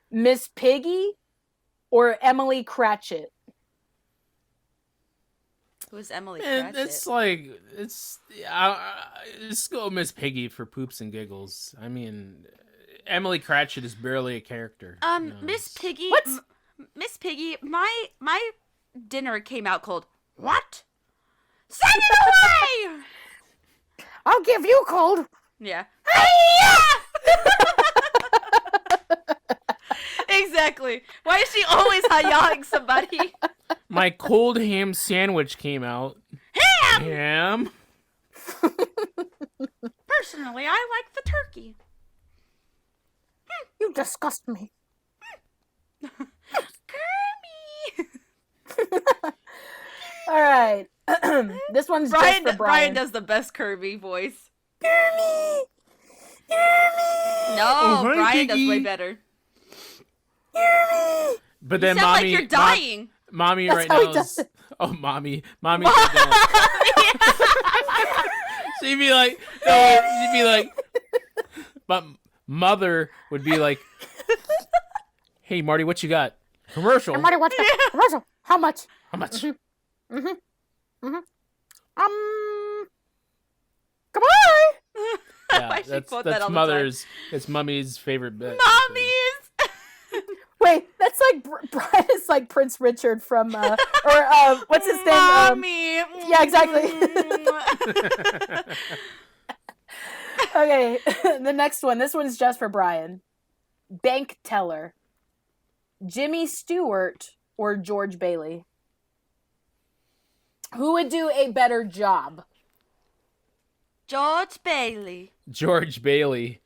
Miss Piggy or Emily Cratchit? Who's Emily And Cratchit? it's like, just go Miss Piggy for poops and giggles. I mean, Emily Cratchit is barely a character. Miss Piggy. What? Miss Piggy, my dinner came out cold. What? Send it away! I'll give you cold. Yeah. Exactly. Why is she always yelling somebody? My cold ham sandwich came out. Ham? Personally, I like the turkey. You disgust me. Kirby! All right. This one's Brian, just for Brian Brian. does the best Kirby voice. Kirby! No, Oh, hi, Brian does way Piggy. better. But You then sound mommy, like you're dying. mommy That's right how he now does is. it. Oh, mommy. She'd be like, no, she'd be like, but mother would be like, hey, Marty, what you got? Commercial. Hey, Marty, what's the commercial? How much? How much? Goodbye! Yeah, Why she quote that that's all the mother's, it's mummy's favorite bit. Mommies. Wait, that's like Brian is like Prince Richard from what's his name? Mommy. Yeah, exactly. Okay, the next one. This one's just for Brian. Bank teller. Jimmy Stewart or George Bailey? Who would do a better job? George Bailey. George Bailey.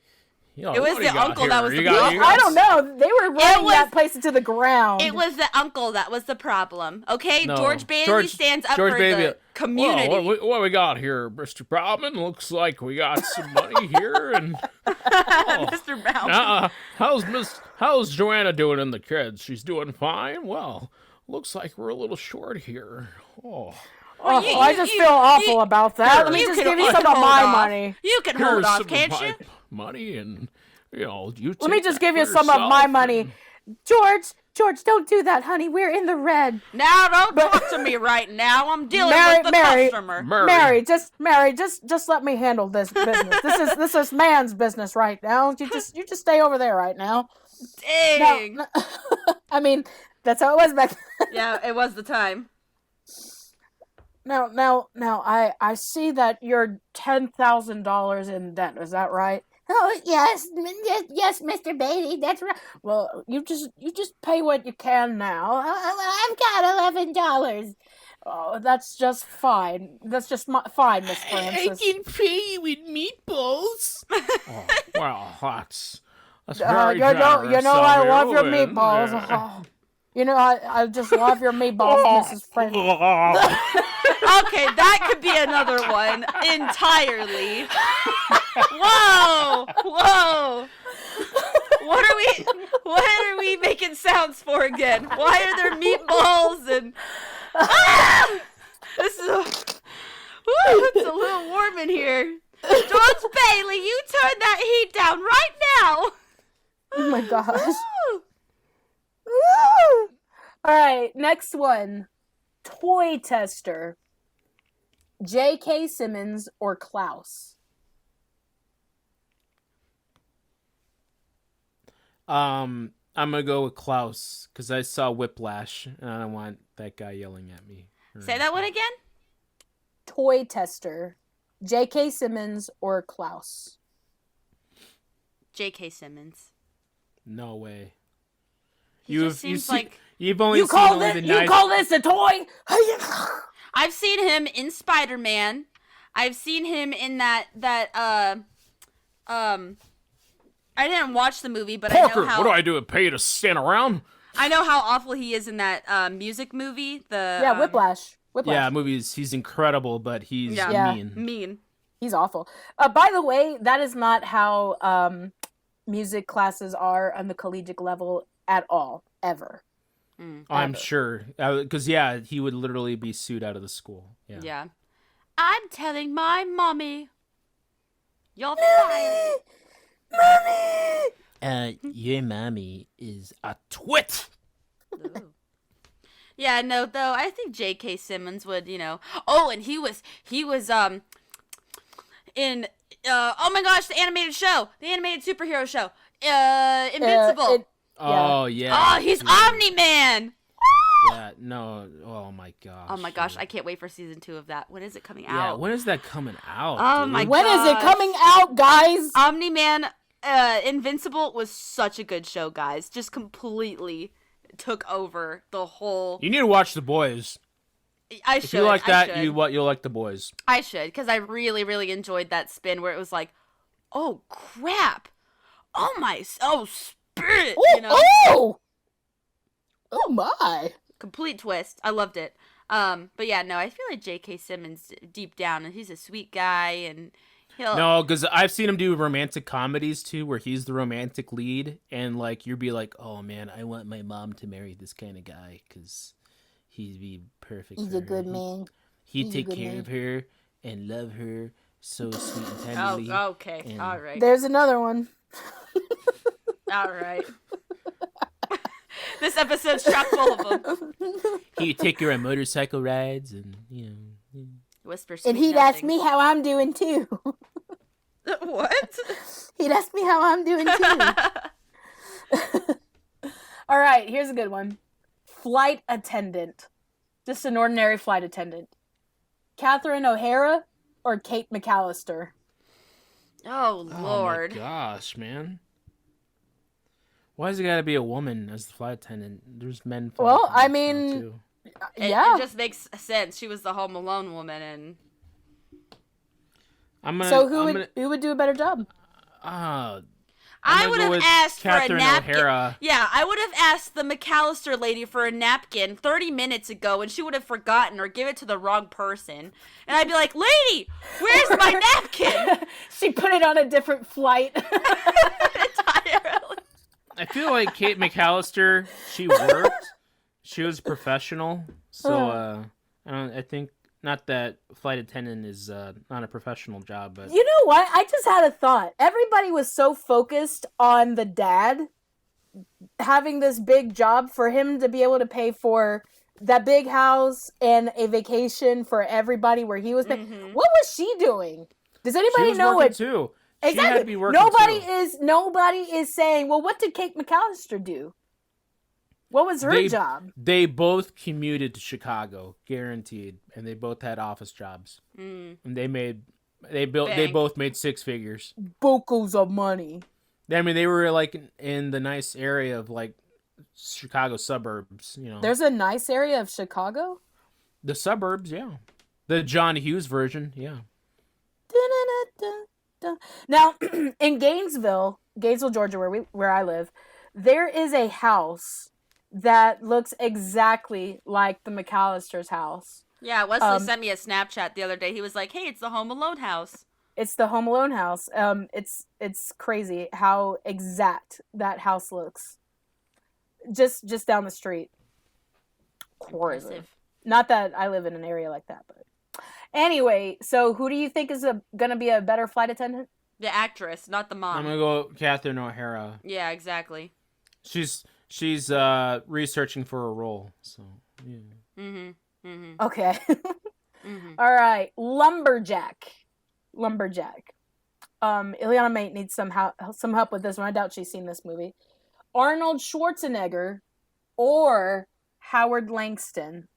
Yo, It was what do you the got uncle here? that was the You got- you problem. I got- don't know. They were running was- that place into the ground. It was the uncle that was the problem. Okay, No, George Bailey George- stands up George for Bailey- the community. Well, what we got here, Mr. Bauman? Looks like we got some money here, and Mr. Brown. how's Joanna doing in the kids? She's doing fine. Well, looks like we're a little short here. Oh, I just feel awful about that. Let me you just can- give you you some can of hold my off. money. You can here's hold off, some of can't my you? money, and you. Let me take just that give you for some of my yourself, money. and- George, don't do that, honey. We're in the red. Now don't talk to me right now. I'm dealing Mary- with the Mary- customer. Mary. Mary, just let me handle this business. This is man's business right now. You just stay over there right now. Dang. No, I mean, that's how it was back then. Yeah, it was the time. Now, I see that you're $10,000 in debt. Is that right? Oh yes, Mr. Bailey, that's right. Well, you just pay what you can now. I've got $11. Oh, that's just fine. That's just fine, Miss Francis. pay you with meatballs. Oh, well, that's You very know, generous I of love you, your and, meatballs. Oh, you know, I just love your meatballs, Mrs. Francis. Okay, that could be another one entirely. Whoa. What are we making sounds for again? Why are there meatballs and This is it's a little warm in here. George Bailey, you turn that heat down right now. Oh my gosh. All right, next one. Toy tester. J.K. Simmons or Klaus? I'm gonna go with Klaus because I saw Whiplash and I don't want that guy yelling at me. Say that one again? Toy tester. J.K. Simmons or Klaus? J.K. Simmons. No way. He just seems like you've only You seen call only this the you nice. call this a toy? I've seen him in Spider-Man. I've seen him in that I didn't watch the movie, but Parker, I know how what do I do? Pay you to stand around? I know how awful he is in that music movie. Yeah, Whiplash. Yeah, movies. He's incredible, but he's Yeah. mean. Mean. He's awful. By the way, that is not how music classes are on the collegiate level at all, ever. I'm Ever. sure, because he would literally be sued out of the school. Yeah. Yeah. I'm telling my mommy. You're fired. Your mommy is a twit. Ooh. Yeah, no, though I think J.K. Simmons would, Oh, and he was in oh my gosh, the animated superhero show, Invincible. Oh yeah. Oh, he's Omni-Man. Yeah. No. Oh my gosh. Oh my gosh, I can't wait for season 2 of that. When is it coming Yeah. out? When is that coming out? Oh dude? my When is it gosh. coming out, guys? Omni-Man, Invincible was such a good show, guys. Just completely took over the whole. You need to watch The Boys. I If should. you like that, I should. you'll like The Boys. I should, because I really, really enjoyed that spin where it was like, oh crap, spirit, Oh my! complete twist. I loved it. But yeah, no, I feel like J.K. Simmons deep down, and he's a sweet guy, and he'll. No, because I've seen him do romantic comedies too, where he's the romantic lead, and like you'd be like, "Oh man, I want my mom to marry this kind of guy because he'd be perfect. He's for a her. good man. He'd He's a take good care man. of her and love her so sweet and Oh, tenderly." okay, and- all right, There's another one. all right. This episode's chock full of them. He'd take her on motorcycle rides, and Whisper And sweet he'd ask nothings. me how I'm doing too. What? He'd ask me how I'm doing too. All right, here's a good one. Flight attendant. Just an ordinary flight attendant. Catherine O'Hara or Kate McAllister? Oh, Oh Lord. my gosh, man! Why has it got to be a woman as the flight attendant? There's men. flight Well, I attendants now, mean, too. It just makes sense. She was the Home Alone woman, and so who would do a better job? I'm I gonna would go have with asked for a Catherine napkin. O'Hara. Yeah, I would have asked the McAllister lady for a napkin 30 minutes ago, and she would have forgotten or give it to the wrong person. And I'd be like, "Lady, where's my napkin?" She put it on a different flight. Entirely. I feel like Kate McAllister, she worked. She was professional. So I think not that flight attendant is not a professional job, but You know what? I just had a thought. Everybody was so focused on the dad having this big job for him to be able to pay for that big house and a vacation for everybody where he was paying. Mhm. What was she doing? Does she anybody was know working what? too. She had to Exactly. be working Nobody too. is saying, well, what did Kate McAllister do? What was her job? They both commuted to Chicago, guaranteed, and they both had office jobs. Mm. And they Bank. both made six figures. Buckles of money. I mean, they were like in the nice area of like Chicago suburbs, There's a nice area of Chicago. The suburbs, yeah. The John Hughes version, yeah. Dun-dun-dun-dun-dun. Now, in Gainesville, Georgia, where I live, there is a house that looks exactly like the McAllister's house. Yeah, Wesley sent me a Snapchat the other day. He was like, "Hey, it's the Home Alone house." It's the Home Alone house. It's crazy how exact that house looks. Just down the street. Crazy. Impressive. Not that I live in an area like that, but anyway. So, who do you think is going to be a better flight attendant? The actress, not the mom. I'm gonna go Catherine O'Hara. Yeah, exactly. She's researching for a role, so yeah. Mm-hmm. Mm-hmm. Okay. Mm-hmm. All right, lumberjack. Ileana may need some help with this one. I doubt she's seen this movie. Arnold Schwarzenegger or Howard Langston.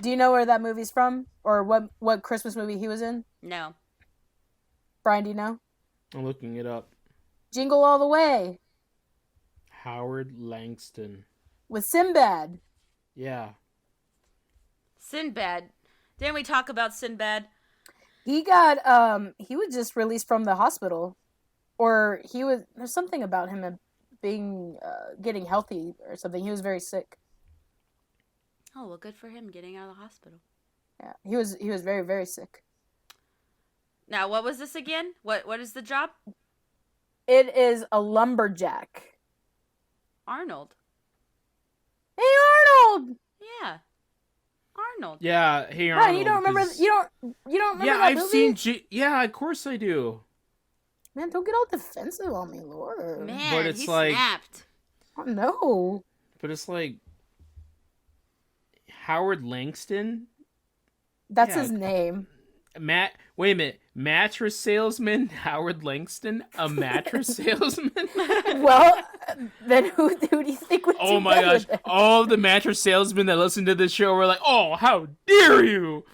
Do you know where that movie's from, or what Christmas movie he was in? No. Brian, do you know? I'm looking it up. Jingle All the Way Howard Langston. with Sinbad. Yeah. Sinbad. Didn't we talk about Sinbad? He got he was just released from the hospital, or there's something about him being getting healthy or something. He was very sick. Oh, well, good for him getting out of the hospital. Yeah, he was very, very sick. Now, what was this again? What is the job? It is a lumberjack. Arnold. Hey, Arnold! Yeah. Arnold. Yeah. Hey, Right, Arnold. you don't remember? 'cause- You don't remember Yeah, that I've movie? seen. Yeah, of course I do. Man, don't get all defensive on me, Lord. Man, But it's he like- snapped. Oh, no. But it's like Howard Langston. That's Yeah. his name. Wait a minute. Mattress salesman Howard Langston? A mattress salesman? Well, then who do you think would Oh do my better gosh. then? All the mattress salesmen that listen to this show were like, oh, how dare you!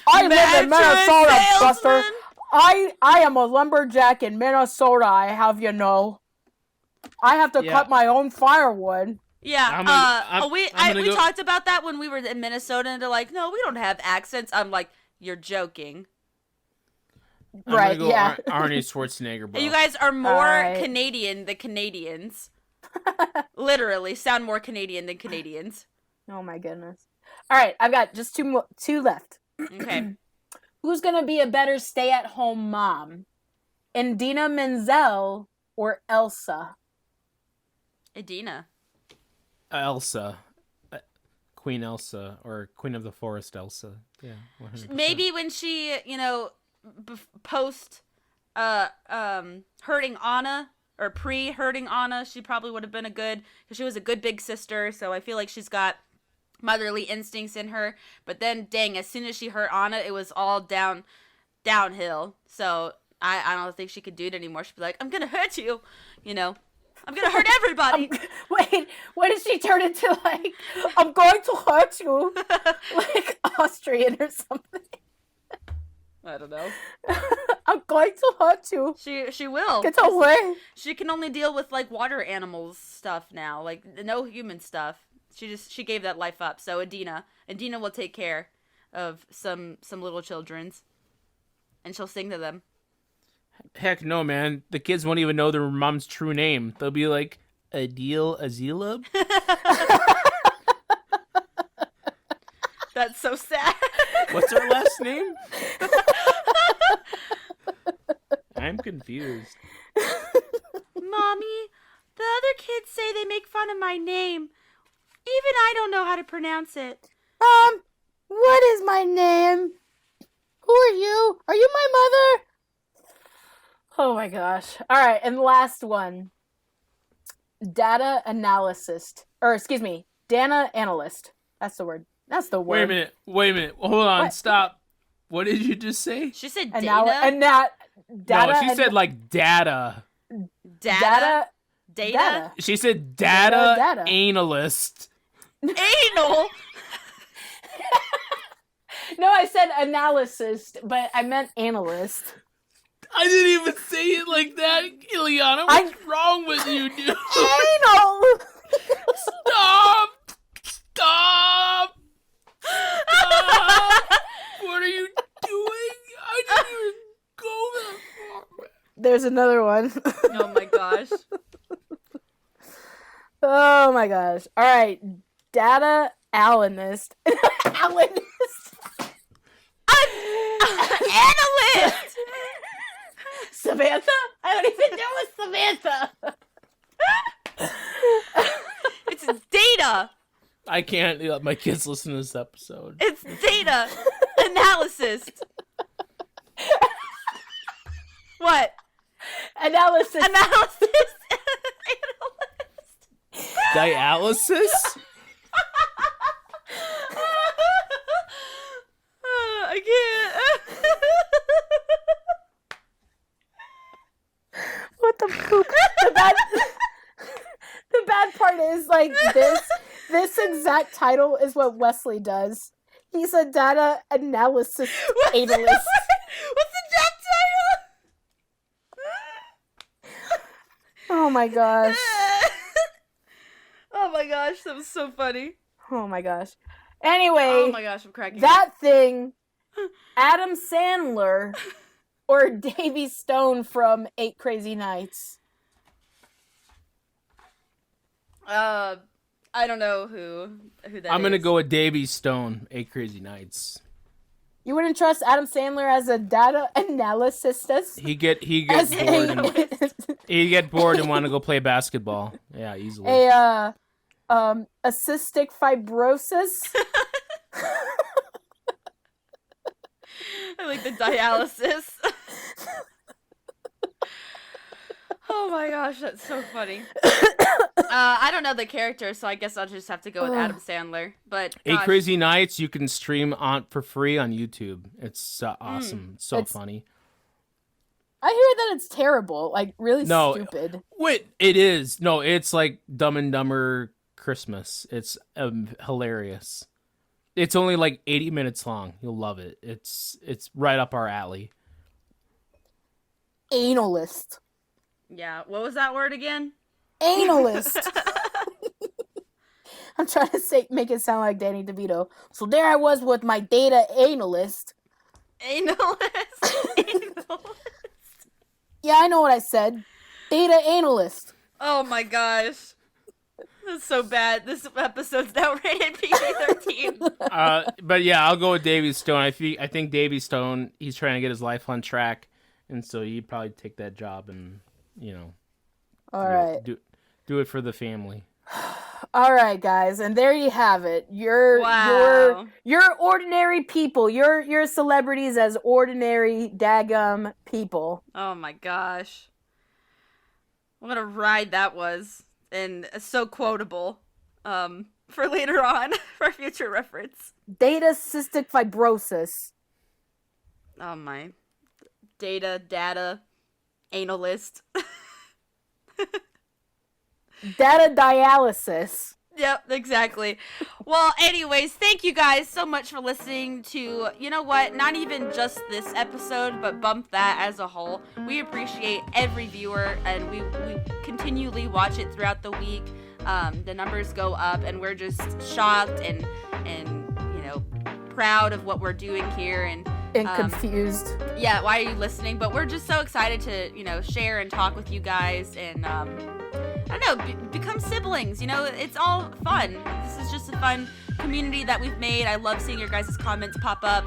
I live in Mattress Minnesota, Buster. salesman? I am a lumberjack in Minnesota, I have you know. I have to Yeah. cut my own firewood. Yeah, I'm we gonna go- talked about that when we were in Minnesota, and they're like, "No, we don't have accents." I'm like, "You're joking." I'm Right, gonna go yeah. Arnie Schwarzenegger, bro. You guys are more Alright. Canadian than Canadians. Literally, sound more Canadian than Canadians. Oh my goodness. All right, I've got just two left. Okay. Who's gonna be a better stay-at-home mom? Indina Menzel or Elsa? Idina. Elsa. Queen Elsa, or Queen of the Forest Elsa. Yeah, 100%. Maybe when she, post hurting Anna, or pre-hurting Anna, she probably would have been because she was a good big sister, so I feel like she's got motherly instincts in her. But then, dang, as soon as she hurt Anna, it was all downhill. So I don't think she could do it anymore. She'd be like, I'm gonna hurt you, I'm gonna hurt everybody. Wait, what did she turn into? Like, I'm going to hurt you, like Austrian or something. I don't know. I'm going to hurt you. She will. Get away. She can only deal with like water animals stuff now, like no human stuff. She gave that life up. So Idina will take care of some little children's, and she'll sing to them. Heck no, man. The kids won't even know their mom's true name. They'll be like, Adil Azila? That's so sad. What's her last name? I'm confused. Mommy, the other kids say they make fun of my name. Even I don't know how to pronounce it. What is my name? Who are you? Are you my mother? Oh my gosh. All right, and last one. Data analyst. Data analyst. That's the word. That's the word. Wait a minute. Hold on, What? Stop. What did you just say? She said Data. data. No, she said like data. Data. Data. She said data, Data. analyst. Anal. No, I said analyst, but I meant analyst. I didn't even say it like that, Ileana. What's wrong with you, dude? Anal! Stop! Stop! Stop! What are you doing? I didn't even go that far. There's another one. Oh my gosh. Oh my gosh. All right. Data analyst. Analyst. Analyst. Samantha? I don't even know it's Samantha. It's data. I can't let my kids listen to this episode. It's data analysis. What? Analysis. Analysis. Dialysis? I can't. What the poop? The bad part is, like, this exact title is what Wesley does. He's a data analysis analyst. What's the job Oh my gosh. title? Oh my gosh, that was so funny. Oh my gosh. Anyway, Oh my gosh, I'm cracking. that thing, Adam Sandler or Davy Stone from 8 Crazy Nights? I don't know who that is. I'm gonna go with Davy Stone, 8 Crazy Nights. You wouldn't trust Adam Sandler as a data analyst? He get bored and want to go play basketball. Yeah, easily. A cystic fibrosis. I like the dialysis. Oh my gosh, that's so funny. I don't know the character, so I guess I'll just have to go with Adam Sandler. But 8 gosh, Crazy Nights you can stream on for free on YouTube. It's awesome. It's so funny. I hear that it's terrible, like really No. stupid. Wait, it is. No, it's like Dumb and Dumber Christmas. It's hilarious. It's only like 80 minutes long. You'll love it. It's right up our alley. Analyst. yeah, what was that word again? Analyst. I'm trying to make it sound like Danny DeVito. So there I was with my data analyst. Analyst. Yeah, I know what I said. Data analyst. Oh my gosh. That's so bad. This episode's now rated PG-13. But yeah, I'll go with Davy Stone. I think Davy Stone, he's trying to get his life on track, and so he'd probably take that job and, All right. do it for the family. All right, guys, and there you have it. You're ordinary people. You're celebrities as ordinary daggum people. Oh my gosh. What a ride that was. And so quotable. For later on, for future reference. Data cystic fibrosis. Oh my. Data, analyst. Data dialysis. Yep, exactly. Well, anyways, thank you guys so much for listening to, you know what, not even just this episode, but Bump That as a whole. We appreciate every viewer, and we continually watch it throughout the week. The numbers go up, and we're just shocked and proud of what we're doing here, and confused. Yeah, why are you listening? But we're just so excited to, share and talk with you guys, and I don't know, become siblings. It's all fun. This is just a fun community that we've made. I love seeing your guys' comments pop up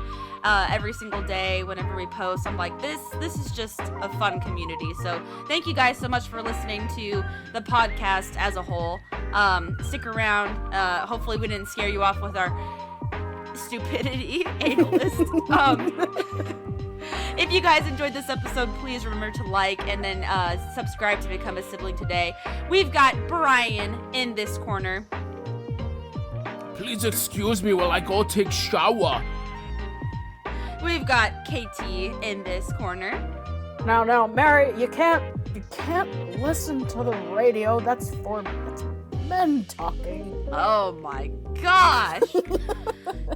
every single day whenever we post. I'm like, this is just a fun community. So thank you guys so much for listening to the podcast as a whole. Stick around. Hopefully we didn't scare you off with our stupidity analyst. If you guys enjoyed this episode, please remember to like and then subscribe to become a sibling today. We've got Brian in this corner. Please excuse me while I go take shower. We've got KT in this corner. No, Mary, you can't listen to the radio. That's men talking. Oh my gosh.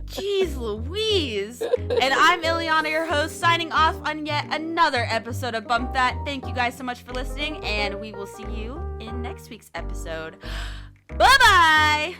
Jeez Louise. And I'm Ileana, your host, signing off on yet another episode of Bump That. Thank you guys so much for listening, and we will see you in next week's episode. Bye-bye.